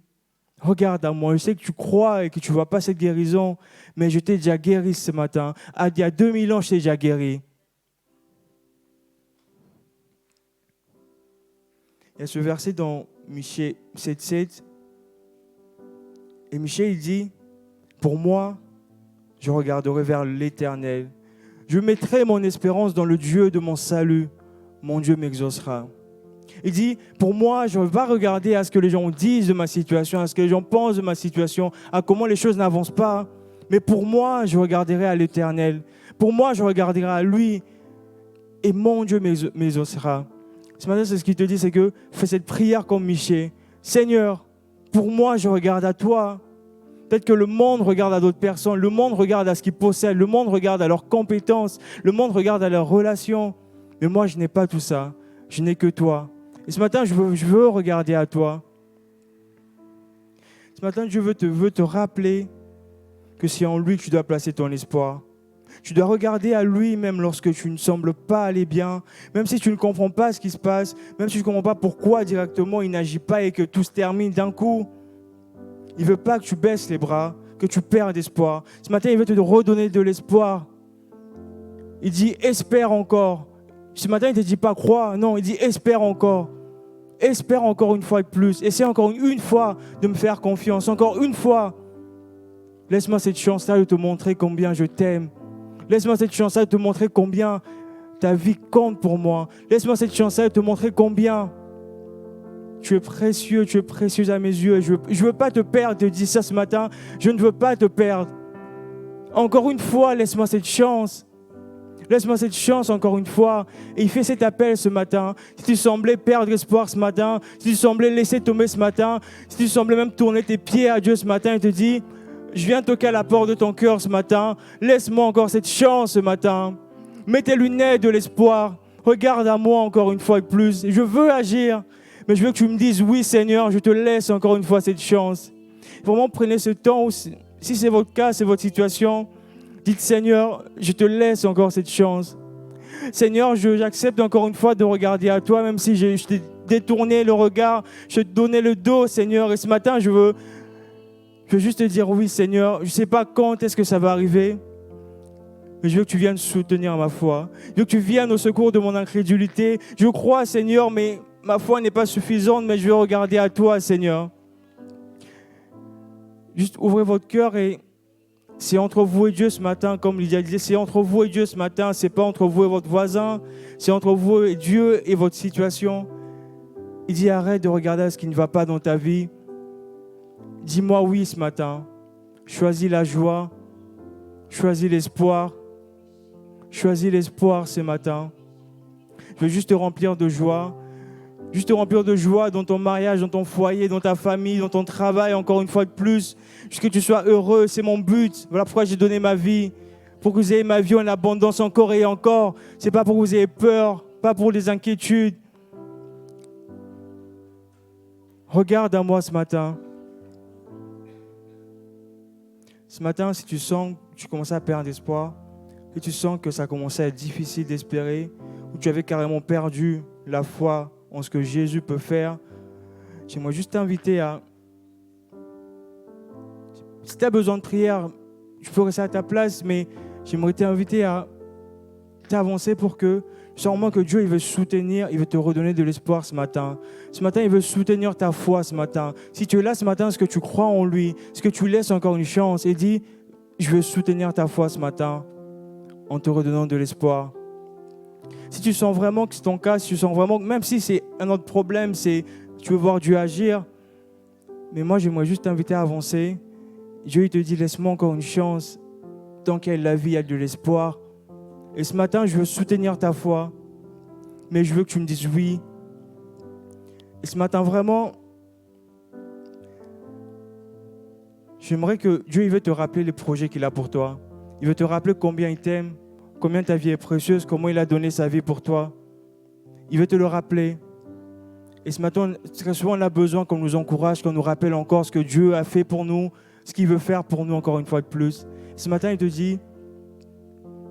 Regarde à moi, je sais que tu crois et que tu ne vois pas cette guérison, mais je t'ai déjà guéri ce matin. Il y a 2000 ans, je t'ai déjà guéri. Il y a ce verset dans Michée 7,7. Et Michée, il dit, pour moi, je regarderai vers l'Éternel. Je mettrai mon espérance dans le Dieu de mon salut. Mon Dieu m'exaucera. Il dit, pour moi, je ne vais pas regarder à ce que les gens disent de ma situation, à ce que les gens pensent de ma situation, à comment les choses n'avancent pas. Mais pour moi, je regarderai à l'Éternel. Pour moi, je regarderai à lui. Et mon Dieu m'exaucera. Ce matin, c'est ce qu'il te dit, c'est que fais cette prière comme Michée. Seigneur, pour moi, je regarde à toi. Peut-être que le monde regarde à d'autres personnes, le monde regarde à ce qu'ils possèdent, le monde regarde à leurs compétences, le monde regarde à leurs relations. Mais moi, je n'ai pas tout ça. Je n'ai que toi. Et ce matin, je veux regarder à toi. Ce matin, Dieu veut te rappeler que c'est en lui que tu dois placer ton espoir. Tu dois regarder à lui même lorsque tu ne sembles pas aller bien, même si tu ne comprends pas ce qui se passe, même si tu ne comprends pas pourquoi directement il n'agit pas et que tout se termine d'un coup. Il ne veut pas que tu baisses les bras, que tu perdes espoir. Ce matin, il veut te redonner de l'espoir. Il dit « espère encore ». Ce matin, il ne te dit pas « crois ». Non, il dit « espère encore ». Espère encore une fois de plus. Essaie encore une fois de me faire confiance. Encore une fois. Laisse-moi cette chance-là de te montrer combien je t'aime. Laisse-moi cette chance-là de te montrer combien ta vie compte pour moi. Laisse-moi cette chance-là de te montrer combien tu es précieux à mes yeux. Je ne veux pas te perdre, je te dis ça ce matin. Je ne veux pas te perdre. Encore une fois, laisse-moi cette chance. Laisse-moi cette chance encore une fois. Et il fait cet appel ce matin. Si tu semblais perdre espoir ce matin, si tu semblais laisser tomber ce matin, si tu semblais même tourner tes pieds à Dieu ce matin, il te dit, je viens toquer à la porte de ton cœur ce matin. Laisse-moi encore cette chance ce matin. Mets tes lunettes de l'espoir. Regarde à moi encore une fois de plus. Je veux agir, mais je veux que tu me dises, oui Seigneur, je te laisse encore une fois cette chance. Vraiment prenez ce temps, si c'est votre cas, c'est votre situation. Dites, Seigneur, je te laisse encore cette chance. Seigneur, j'accepte encore une fois de regarder à toi, même si je t'ai détourné le regard, je te donnais le dos, Seigneur. Et ce matin, je veux juste te dire, oui, Seigneur, je ne sais pas quand est-ce que ça va arriver, mais je veux que tu viennes soutenir ma foi. Je veux que tu viennes au secours de mon incrédulité. Je crois, Seigneur, mais ma foi n'est pas suffisante, mais je veux regarder à toi, Seigneur. Juste ouvrez votre cœur et c'est entre vous et Dieu ce matin, comme Lydia disait, c'est entre vous et Dieu ce matin, c'est pas entre vous et votre voisin, c'est entre vous et Dieu et votre situation. Il dit arrête de regarder à ce qui ne va pas dans ta vie. Dis-moi oui ce matin. Choisis la joie, choisis l'espoir, choisis l'espoir ce matin. Je veux juste te remplir de joie. Juste te remplir de joie dans ton mariage, dans ton foyer, dans ta famille, dans ton travail, encore une fois de plus. Juste que tu sois heureux, c'est mon but. Voilà pourquoi j'ai donné ma vie. Pour que vous ayez ma vie en abondance encore et encore. Ce n'est pas pour que vous ayez peur, pas pour des inquiétudes. Regarde à moi ce matin. Ce matin, si tu sens que tu commences à perdre espoir, que tu sens que ça commençait à être difficile d'espérer, ou tu avais carrément perdu la foi en ce que Jésus peut faire, j'aimerais juste t'inviter à... Si tu as besoin de prière, je peux rester à ta place, mais j'aimerais t'inviter à t'avancer pour que, sûrement que Dieu il veut soutenir, il veut te redonner de l'espoir ce matin. Ce matin, il veut soutenir ta foi ce matin. Si tu es là ce matin, est-ce que tu crois en lui? Est-ce que tu laisses encore une chance? Et dis, je veux soutenir ta foi ce matin en te redonnant de l'espoir. Si tu sens vraiment que c'est ton cas, si tu sens vraiment, même si c'est un autre problème, c'est tu veux voir Dieu agir, mais moi j'aimerais juste t'inviter à avancer. Dieu il te dit laisse-moi encore une chance. Tant qu'il y a de la vie, il y a de l'espoir. Et ce matin, je veux soutenir ta foi, mais je veux que tu me dises oui. Et ce matin vraiment, j'aimerais que Dieu il veut te rappeler les projets qu'il a pour toi. Il veut te rappeler combien il t'aime, combien ta vie est précieuse, comment il a donné sa vie pour toi. Il veut te le rappeler. Et ce matin, très souvent, on a besoin qu'on nous encourage, qu'on nous rappelle encore ce que Dieu a fait pour nous, ce qu'il veut faire pour nous encore une fois de plus. Ce matin, il te dit,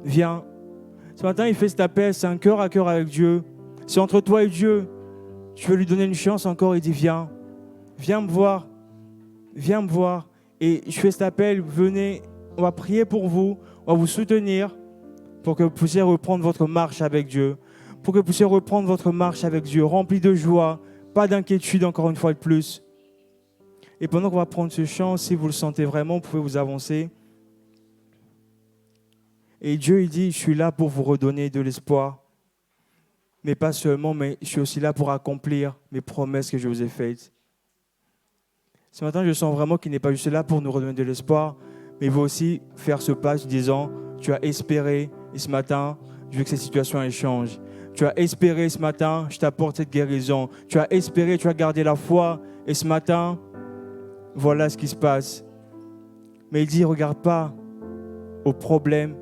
viens. Ce matin, il fait cet appel, c'est un cœur à cœur avec Dieu. C'est entre toi et Dieu. Tu veux lui donner une chance encore, il dit, viens. Viens me voir. Viens me voir. Et je fais cet appel, venez, on va prier pour vous, on va vous soutenir pour que vous puissiez reprendre votre marche avec Dieu. Pour que vous puissiez reprendre votre marche avec Dieu, rempli de joie, pas d'inquiétude encore une fois de plus. Et pendant qu'on va prendre ce chant, si vous le sentez vraiment, vous pouvez vous avancer. Et Dieu, il dit, je suis là pour vous redonner de l'espoir. Mais pas seulement, mais je suis aussi là pour accomplir mes promesses que je vous ai faites. Ce matin, je sens vraiment qu'il n'est pas juste là pour nous redonner de l'espoir, mais il veut aussi faire ce pas en disant, tu as espéré, et ce matin, je veux que cette situation elle change. Tu as espéré ce matin, je t'apporte cette guérison. Tu as espéré, tu as gardé la foi. Et ce matin, voilà ce qui se passe. Mais il dit, regarde pas au problème,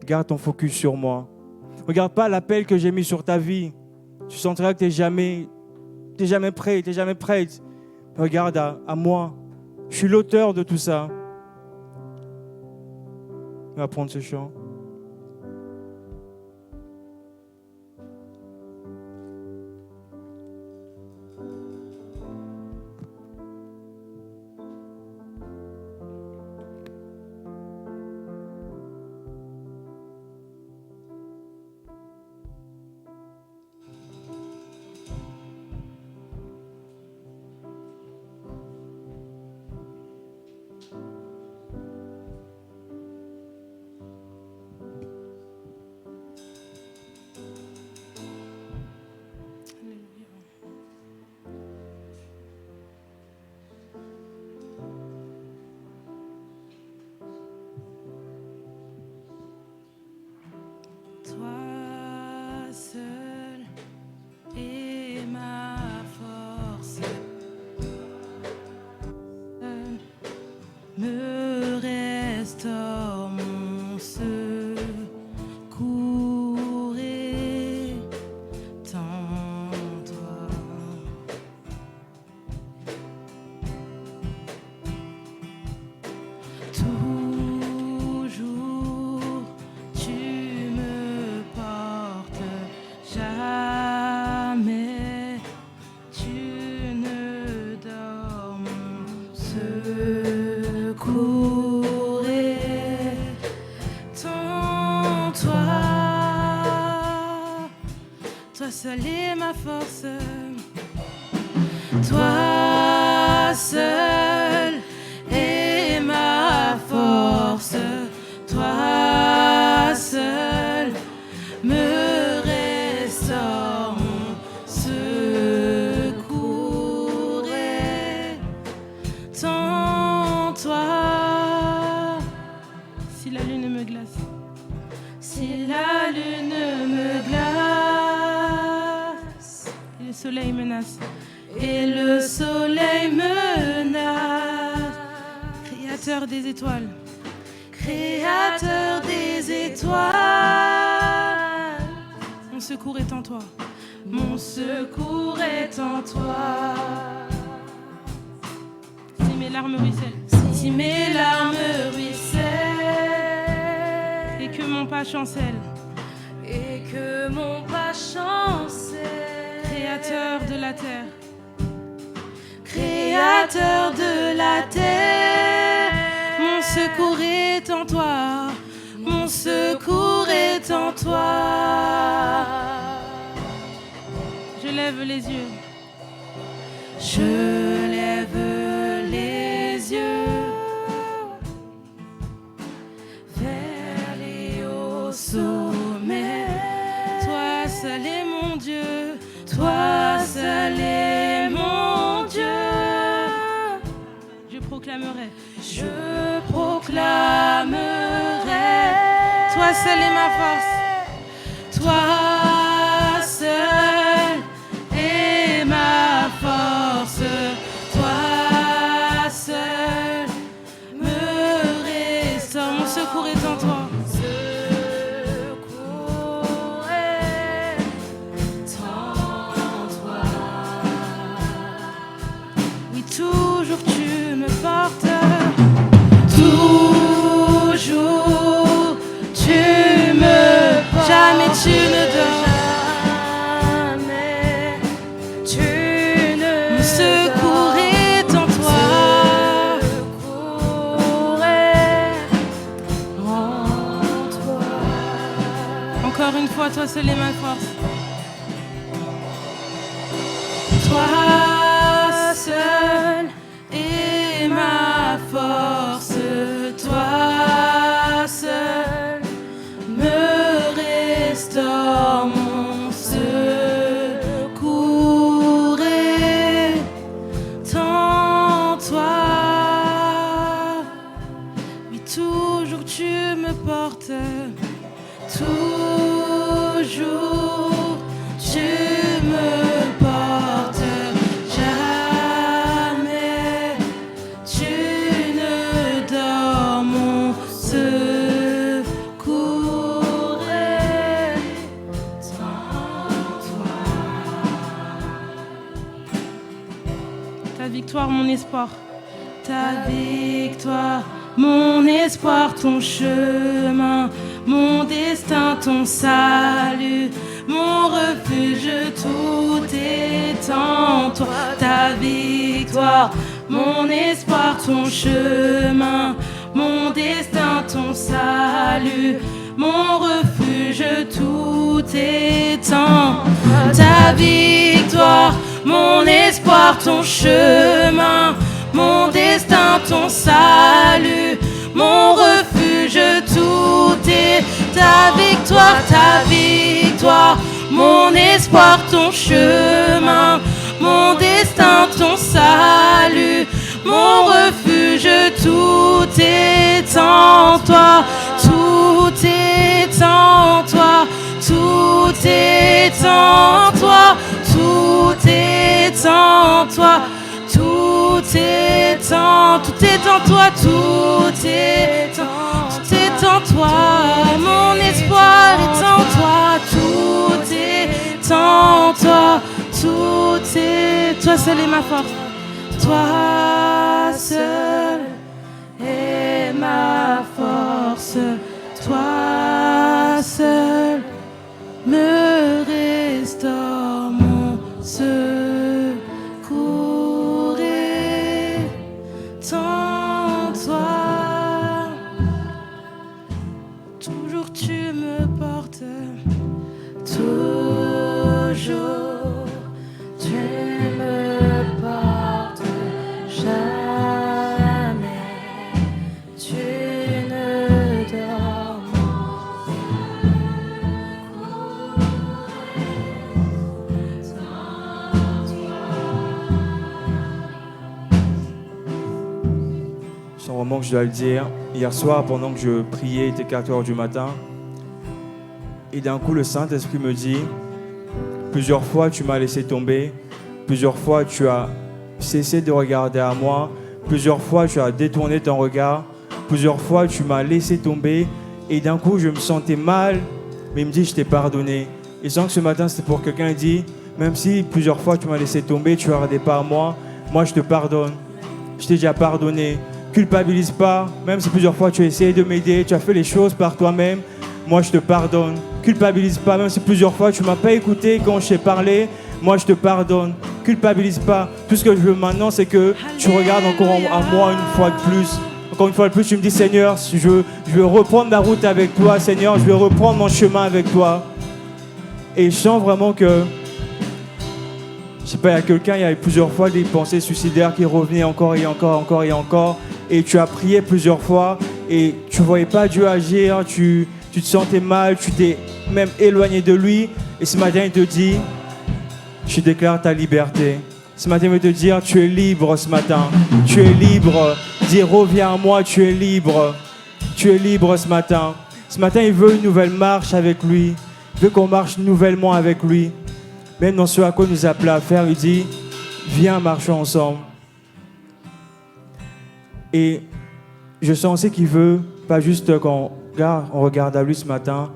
garde ton focus sur moi. Regarde pas l'appel que j'ai mis sur ta vie. Tu sentiras que tu n'es jamais prêt, tu n'es jamais prête. Regarde à moi. Je suis l'auteur de tout ça. On va prendre ce chant. Toi seul est ma force, seul me restaure mon secours est en toi. Toujours tu me portes, jamais tu ne dors, mon secours est en toi. Toi seul est ma force, toi seul est ma force, toi seul me restaure, mon secours est en toi. Si la lune me glace, si la lune me glace, et le soleil menace, et le soleil menace, Créateur des étoiles, Créateur des étoiles, mon secours est en toi, mon secours est en toi. Si mes larmes ruissellent, si mes larmes ruissellent, et que mon pas chancelle, et que mon pas chancelle, Créateur de la terre, Créateur de la terre, mon secours est en toi, mon secours est en toi. Je lève les yeux, je lève les yeux vers les hauts sommets. Toi seul est mon Dieu, toi seul est mon Dieu. Je proclamerai, toi seul est ma force, toi seul est ma force, toi seul me restaure, mon secours est en toi. Secours est en toi. Oui, toujours tu me portes, toujours tu me portes, jamais tu ne dors, jamais tu ne mon secours est en toi, secours est en toi. Encore une fois, toi seul est ma force, toi seul est ma force, toi seul me restaure, mon secours est en toi. Oui, toujours tu me portes, toujours tu me portes jamais. Tu ne dors mon secours est en toi. Ta victoire, mon espoir. Ta victoire, mon espoir, ton chemin, mon destin, ton salut, mon refuge, tout est en toi. Ta victoire, mon espoir, ton chemin, mon destin, ton salut, mon refuge, tout est en toi. Ta victoire, mon espoir, ton chemin, mon destin, ton salut, mon refuge, tout est ta victoire, mon espoir, ton chemin, mon destin, ton salut, mon refuge, tout est en toi, tout est en toi, tout est en toi, tout est en toi. Tout est en toi, tout est en toi, mon espoir est en toi, tout est en toi, tout est, toi seul est ma force, toi seul est ma force, toi seul me restaure mon secours est en toi. Toujours tu me portes, toujours tu me portes, jamais tu ne dors. Je sens vraiment que je dois le dire. Hier soir, pendant que je priais, il était 4h du matin. Et d'un coup, le Saint-Esprit me dit, plusieurs fois tu m'as laissé tomber, plusieurs fois tu as cessé de regarder à moi, plusieurs fois tu as détourné ton regard, plusieurs fois tu m'as laissé tomber. Et d'un coup, je me sentais mal, mais il me dit, je t'ai pardonné. Et je sens que ce matin, c'était pour quelqu'un, il dit, même si plusieurs fois tu m'as laissé tomber, tu ne regardais pas à moi, moi je te pardonne. Je t'ai déjà pardonné. Culpabilise pas, même si plusieurs fois tu as essayé de m'aider, tu as fait les choses par toi-même, moi je te pardonne. Culpabilise pas, même si plusieurs fois tu ne m'as pas écouté quand je t'ai parlé, moi je te pardonne. Culpabilise pas. Tout ce que je veux maintenant, c'est que tu regardes encore à moi une fois de plus. Encore une fois de plus, tu me dis, Seigneur, je veux reprendre la route avec toi, Seigneur, je veux reprendre mon chemin avec toi. Et je sens vraiment que, je sais pas, il y a quelqu'un, il y a eu plusieurs fois des pensées suicidaires qui revenaient encore et encore, encore et encore. Et tu as prié plusieurs fois et tu ne voyais pas Dieu agir, tu te sentais mal, tu t'es même éloigné de lui. Et ce matin, il te dit, je déclare ta liberté. Ce matin, il veut te dire, tu es libre ce matin. Tu es libre. Dis, reviens à moi, tu es libre. Tu es libre ce matin. Ce matin, il veut une nouvelle marche avec lui. Il veut qu'on marche nouvellement avec lui. Même dans ce à quoi il nous appelle à faire, il dit, viens, marchons ensemble. Et je sens aussi qu'il veut, pas juste qu'on regarde à lui ce matin,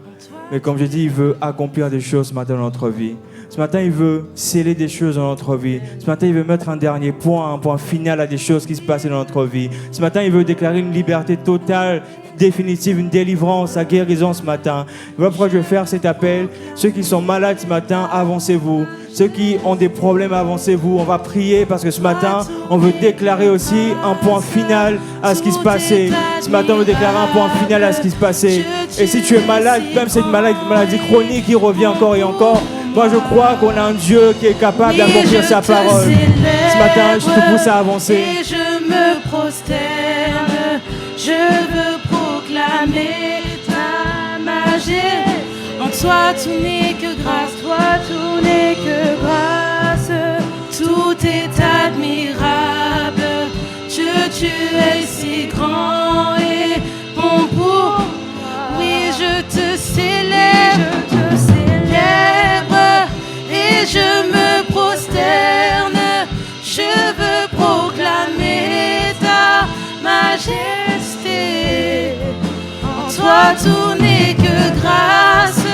mais comme je dis, il veut accomplir des choses ce matin dans notre vie. Ce matin, il veut sceller des choses dans notre vie. Ce matin, il veut mettre un dernier point, un point final à des choses qui se passent dans notre vie. Ce matin, il veut déclarer une liberté totale, définitive, une délivrance, la guérison ce matin. Voilà pourquoi je vais faire cet appel. Ceux qui sont malades ce matin, avancez-vous. Ceux qui ont des problèmes, avancez-vous. On va prier parce que ce matin, on veut déclarer aussi un point final à ce qui se passait. Ce matin, on veut déclarer un point final à ce qui se passait. Et si tu es malade, même cette maladie chronique qui revient encore et encore, moi je crois qu'on a un Dieu qui est capable d'accomplir sa parole. Ce matin, je te pousse à avancer. Et je me prosterne, je veux proclamer ta majesté. En toi tout n'est que grâce, toi tout n'est que grâce. Tout est admirable, Dieu tu es si grand et bon pour moi. Oui, je te célèbre, toi tout n'est que grâce,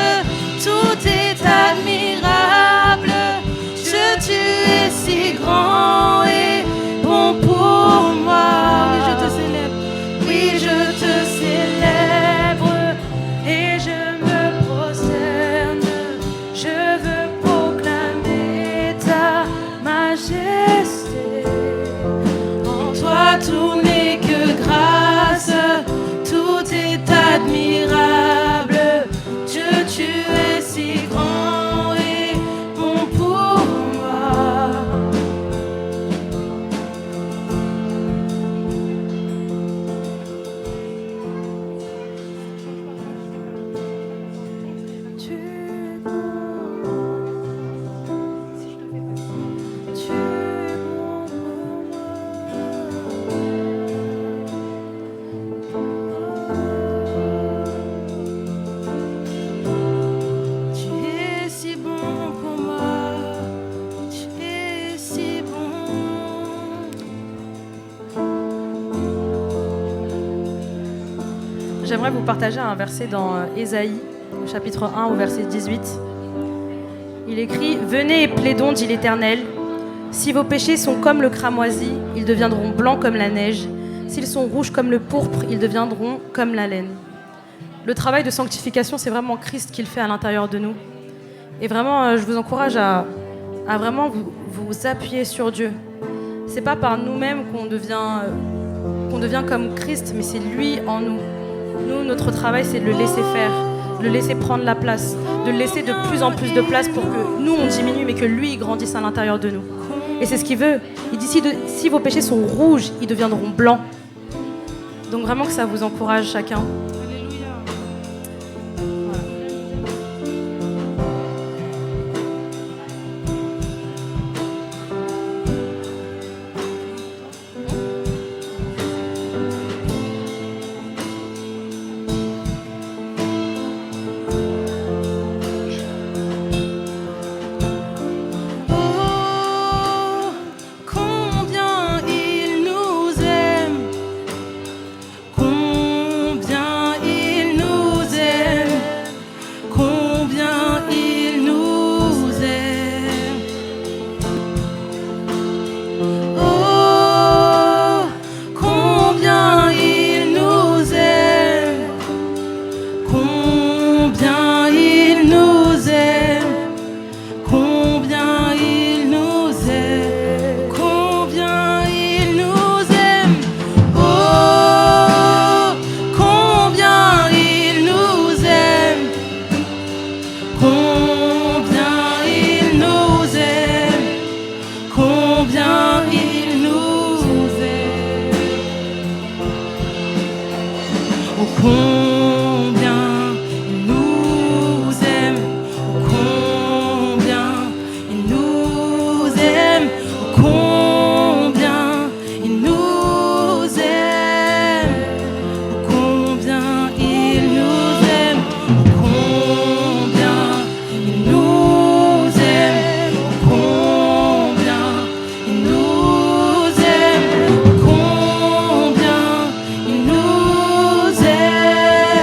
tout est admirable. Dieu, tu es si grand et bon pour moi. Oui, je te célèbre, oui, je te célèbre et je me prosterne. Je veux proclamer ta majesté. En toi tout n'est que grâce, tout est admirable. Dieu, tu es si grand et bon pour moi. Tu es bon. Tu es bon pour moi. Tu es si bon pour moi. Tu es si bon. J'aimerais vous partager un verset dans Ésaïe, au chapitre 1, au verset 18. Il écrit « Venez et plaidons, dit l'Éternel. Si vos péchés sont comme le cramoisi, ils deviendront blancs comme la neige. S'ils sont rouges comme le pourpre, ils deviendront comme la laine. » Le travail de sanctification, c'est vraiment Christ qui le fait à l'intérieur de nous. Et vraiment, je vous encourage à vraiment vous appuyer sur Dieu. C'est pas par nous-mêmes qu'on devient comme Christ, mais c'est lui en nous. Nous, notre travail, c'est de le laisser faire, de le laisser prendre la place, de le laisser de plus en plus de place pour que nous, on diminue, mais que lui, il grandisse à l'intérieur de nous. Et c'est ce qu'il veut. Il dit, si vos péchés sont rouges, ils deviendront blancs. Donc vraiment que ça vous encourage chacun. Oh, combien il nous aime. Combien il nous aime. Combien il nous aime. Oh, combien il nous aime. Combien il nous aime. Combien il nous aime. Combien il nous aime. Oh, combien il nous aime. Combien il nous aime. Combien il nous aime. Oh, combien il nous aime. Oh, combien il nous aime. Oh, combien il nous aime. Oh, combien il nous aime. Oh, combien il nous aime. Oh, combien il nous aime. Oh, combien il nous aime.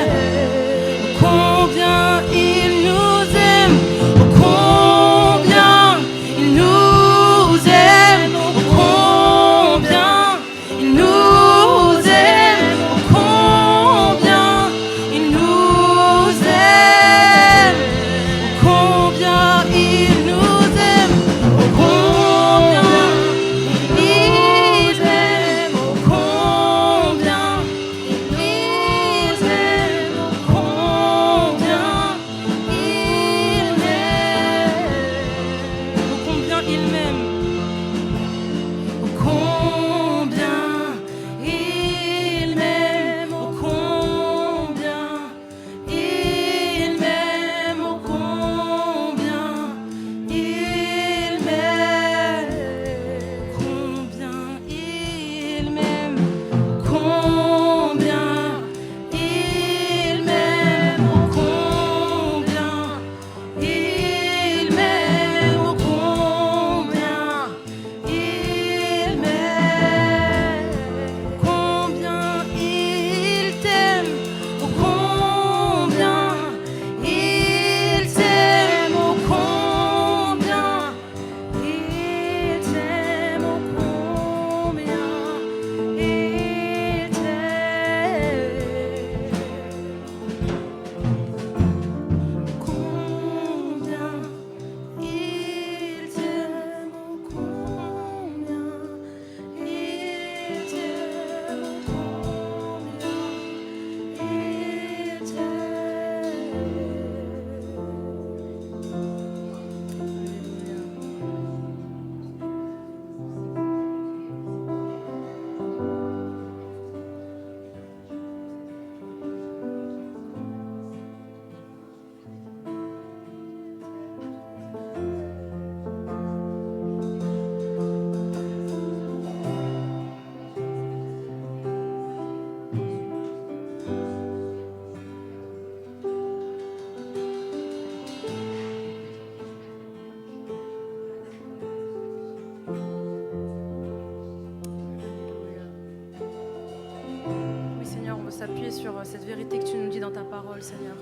cette vérité que tu nous dis dans ta parole, Seigneur.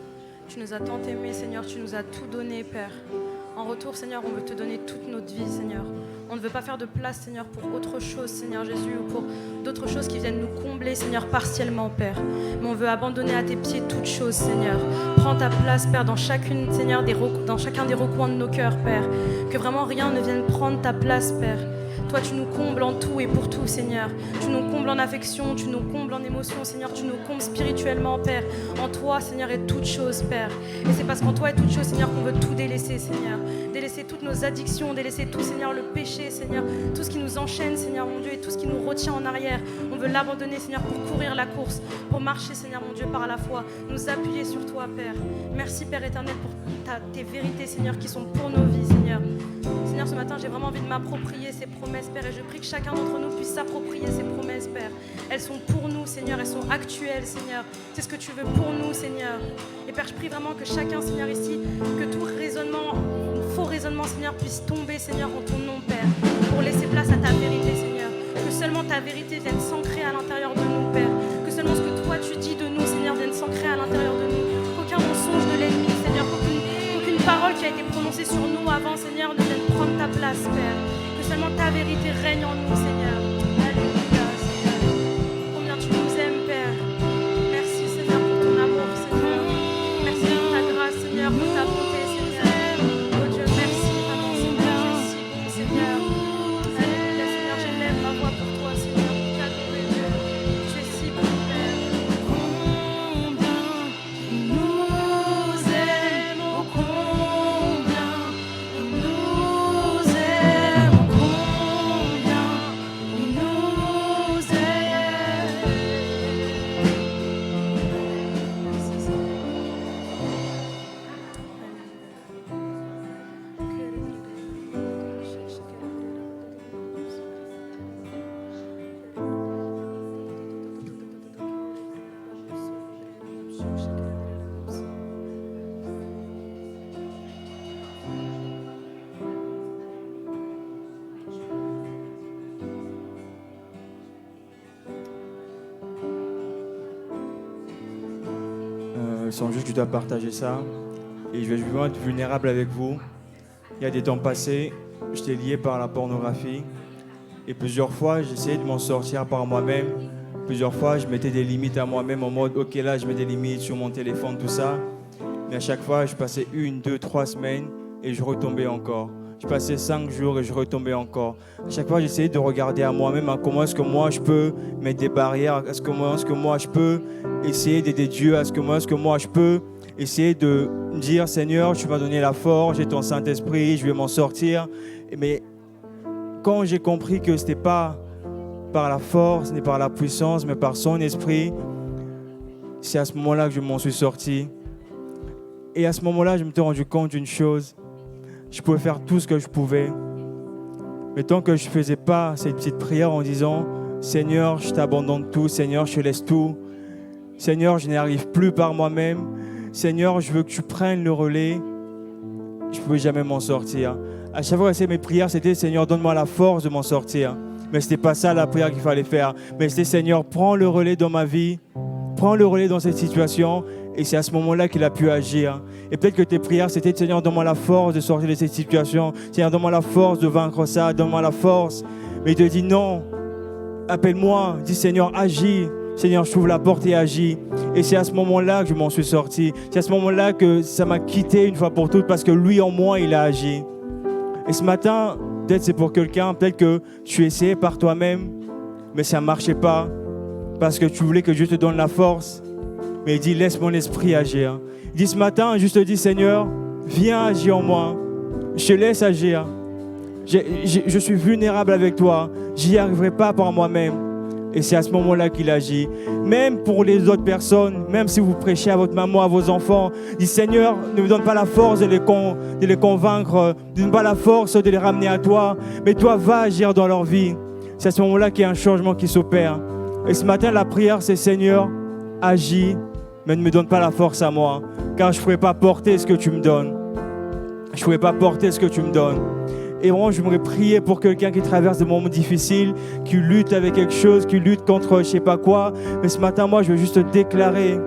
Tu nous as tant aimés, Seigneur, tu nous as tout donné, Père. En retour, Seigneur, on veut te donner toute notre vie, Seigneur. On ne veut pas faire de place, Seigneur, pour autre chose, Seigneur Jésus, ou pour d'autres choses qui viennent nous combler, Seigneur, partiellement, Père. Mais on veut abandonner à tes pieds toutes choses, Seigneur. Prends ta place, Père, dans chacune, Seigneur, dans chacun des recoins de nos cœurs, Père. Que vraiment rien ne vienne prendre ta place, Père. Toi, tu nous combles en tout et pour tout, Seigneur. Tu nous combles en affection, tu nous combles en émotion, Seigneur. Tu nous combles spirituellement, Père. En toi, Seigneur, est toute chose, Père. Et c'est parce qu'en toi est toute chose, Seigneur, qu'on veut tout délaisser, Seigneur. Délaisser toutes nos addictions, délaisser tout, Seigneur, le péché, Seigneur. Tout ce qui nous enchaîne, Seigneur, mon Dieu, et tout ce qui nous retient en arrière. On veut l'abandonner, Seigneur, pour courir la course, pour marcher, Seigneur, mon Dieu, par la foi. Nous appuyer sur toi, Père. Merci, Père éternel, pour tes vérités, Seigneur, qui sont pour nos vies, Seigneur. Seigneur, ce matin, j'ai vraiment envie de m'approprier ces promesses, Père, et je prie que chacun d'entre nous puisse s'approprier ces promesses, Père. Elles sont pour nous, Seigneur, elles sont actuelles, Seigneur. C'est ce que tu veux pour nous, Seigneur. Et Père, je prie vraiment que chacun, Seigneur, ici, que tout raisonnement, faux raisonnement, Seigneur, puisse tomber, Seigneur, en ton nom, Père, pour laisser place à ta vérité, Seigneur. Que seulement ta vérité vienne s'ancrer à l'intérieur de nous, Père. Que seulement ce que toi, tu dis de nous, Seigneur, vienne s'ancrer à l'intérieur de nous. Qu'aucun mensonge de l'ennemi, Seigneur, qu'aucune parole qui a été prononcée sur nous avant, Seigneur, ne vienne prendre ta place, Père. Que seulement ta vérité règne en nous, Seigneur. Alléluia, Seigneur. Combien tu nous aimes, Père. Merci, Seigneur, pour ton amour, Seigneur. Merci pour ta grâce, Seigneur, pour ta bonté, Seigneur. Oh Dieu, merci, vraiment, Seigneur. Tu es si bon, Seigneur. Alléluia, Seigneur. J'élève ma voix pour toi, Seigneur, pour t'adorer, Dieu. Tu es si bon, Père. Je sens juste que tu dois partager ça. Et je vais vraiment être vulnérable avec vous. Il y a des temps passés, j'étais lié par la pornographie. Et plusieurs fois, j'essayais de m'en sortir par moi-même. Plusieurs fois, je mettais des limites à moi-même en mode, ok, là, je mets des limites sur mon téléphone, tout ça. Mais à chaque fois, je passais 1, 2, 3 semaines et je retombais encore. Je passais 5 jours et je retombais encore. À chaque fois, j'essayais de regarder à moi-même à comment est-ce que moi, je peux mettre des barrières, comment est-ce que moi, je peux essayer d'aider Dieu, comment est-ce que moi, je peux essayer de dire, Seigneur, tu m'as donné la force, j'ai ton Saint-Esprit, je vais m'en sortir. Mais quand j'ai compris que ce n'était pas par la force, ni par la puissance, mais par son esprit, c'est à ce moment-là que je m'en suis sorti. Et à ce moment-là, je me suis rendu compte d'une chose. Je pouvais faire tout ce que je pouvais. Mais tant que je ne faisais pas cette petite prière en disant, Seigneur, je t'abandonne tout, Seigneur, je te laisse tout. Seigneur, je n'y arrive plus par moi-même. Seigneur, je veux que tu prennes le relais. Je ne pouvais jamais m'en sortir. À chaque fois que mes prières, c'était, Seigneur, donne-moi la force de m'en sortir. Mais ce n'était pas ça la prière qu'il fallait faire. Mais c'était, Seigneur, prends le relais dans ma vie. Prends le relais dans cette situation. Et c'est à ce moment-là qu'il a pu agir. Et peut-être que tes prières, c'était, Seigneur, donne-moi la force de sortir de cette situation. Seigneur, donne-moi la force de vaincre ça. Donne-moi la force. Mais il te dit non. Appelle-moi. Dis, Seigneur, agis. Seigneur, je t'ouvre la porte et agis. Et c'est à ce moment-là que je m'en suis sorti. C'est à ce moment-là que ça m'a quitté une fois pour toutes parce que lui, en moi, il a agi. Et ce matin, peut-être c'est pour quelqu'un, peut-être que tu essayais par toi-même, mais ça ne marchait pas parce que tu voulais que Dieu te donne la force. Mais il dit, laisse mon esprit agir. Il dit ce matin, juste dis, Seigneur, viens agir en moi. Je te laisse agir. Je suis vulnérable avec toi. Je n'y arriverai pas par moi-même. Et c'est à ce moment-là qu'il agit. Même pour les autres personnes, même si vous prêchez à votre maman, à vos enfants, dit Seigneur, ne me donne pas la force de les convaincre, ne donne pas la force de les ramener à toi, mais toi, va agir dans leur vie. C'est à ce moment-là qu'il y a un changement qui s'opère. Et ce matin, la prière, c'est Seigneur, agis, mais ne me donne pas la force à moi, car je ne pourrais pas porter ce que tu me donnes. Je ne pourrais pas porter ce que tu me donnes. Et vraiment, j'aimerais prier pour quelqu'un qui traverse des moments difficiles, qui lutte avec quelque chose, qui lutte contre je ne sais pas quoi. Mais ce matin, moi, je veux juste déclarer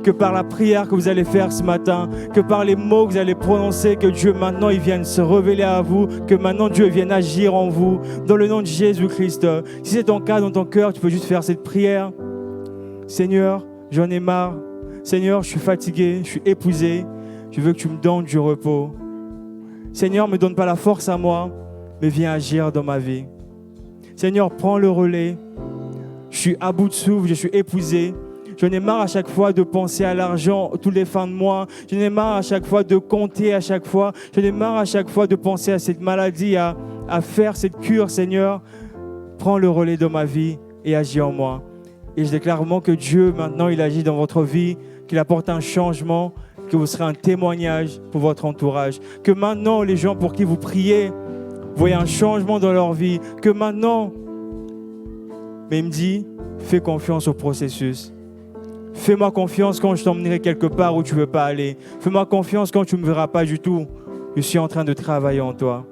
que par la prière que vous allez faire ce matin, que par les mots que vous allez prononcer, que Dieu maintenant il vienne se révéler à vous, que maintenant Dieu vienne agir en vous, dans le nom de Jésus-Christ. Si c'est ton cas dans ton cœur, tu peux juste faire cette prière. Seigneur, j'en ai marre. Seigneur, je suis fatigué, je suis épuisé. Je veux que tu me donnes du repos. Seigneur, ne me donne pas la force à moi, mais viens agir dans ma vie. Seigneur, prends le relais. Je suis à bout de souffle, je suis épuisé. J'en ai marre à chaque fois de penser à l'argent tous les fins de mois. J'en ai marre à chaque fois de compter à chaque fois. J'en ai marre à chaque fois de penser à cette maladie, à faire cette cure, Seigneur. Prends le relais dans ma vie et agis en moi. Et je déclare vraiment que Dieu, maintenant, il agit dans votre vie, qu'il apporte un changement, que vous serez un témoignage pour votre entourage. Que maintenant, les gens pour qui vous priez, voyez un changement dans leur vie. Que maintenant, mais il me dit, fais confiance au processus. Fais-moi confiance quand je t'emmènerai quelque part où tu ne veux pas aller. Fais-moi confiance quand tu ne me verras pas du tout. Je suis en train de travailler en toi.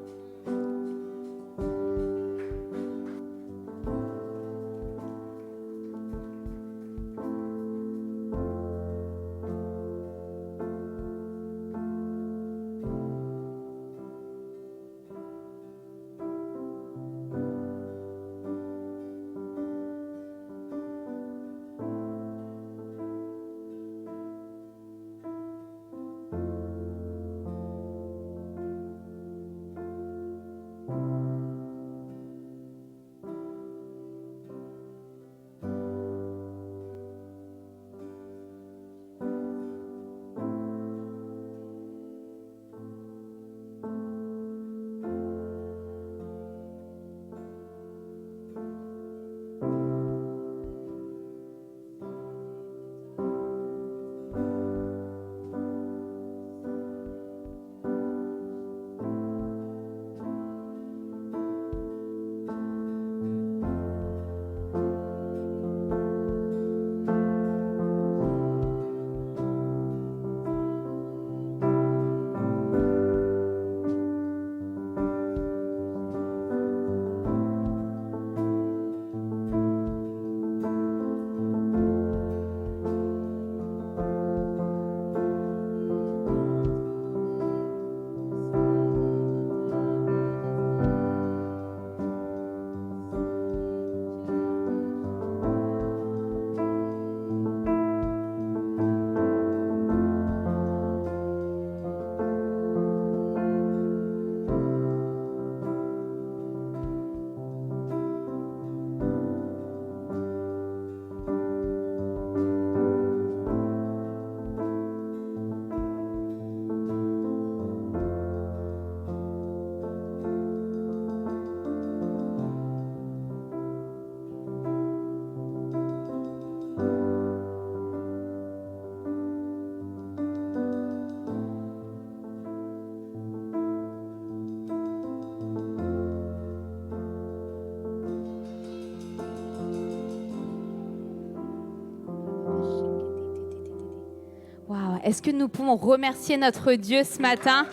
Est-ce que nous pouvons remercier notre Dieu ce matin?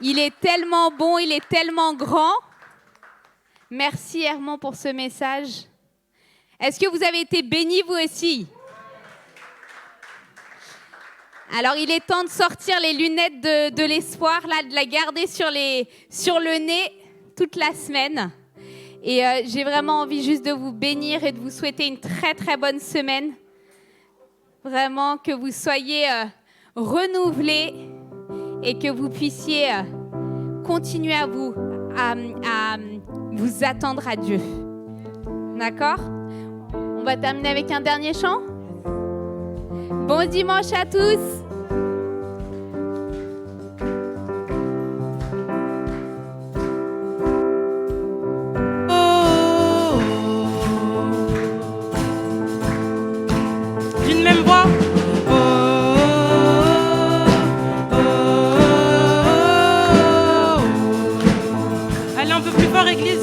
Il est tellement bon, il est tellement grand. Merci Herman pour ce message. Est-ce que vous avez été bénis vous aussi? Alors il est temps de sortir les lunettes de l'espoir, là, de la garder sur le nez toute la semaine. Et j'ai vraiment envie juste de vous bénir et de vous souhaiter une très très bonne semaine. Vraiment que vous soyez renouvelés et que vous puissiez continuer à vous attendre à Dieu. D'accord? On va terminer avec un dernier chant. Bon dimanche à tous. D'une même voix. Allez un peu plus fort, église.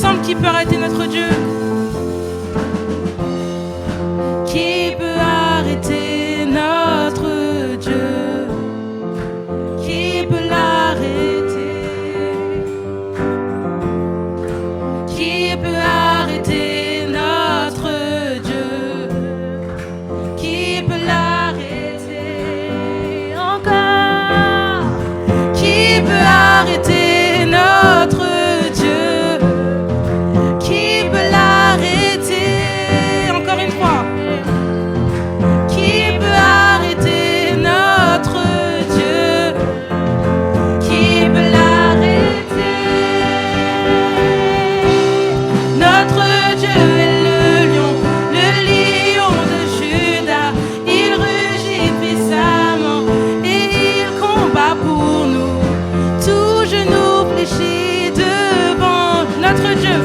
ensemble, qui peut arrêter notre Dieu? Qui peut arrêter notre Dieu? Qui peut l'arrêter? Qui peut arrêter notre Dieu? Qui peut l'arrêter encore? Qui peut arrêter notre Dieu? Qui peut l'arrêter? Encore une fois. Qui peut arrêter notre Dieu? Qui peut l'arrêter? Notre Dieu est le lion de Juda. Il rugit puissamment et il combat pour nous. Tout genou fléchit devant notre Dieu.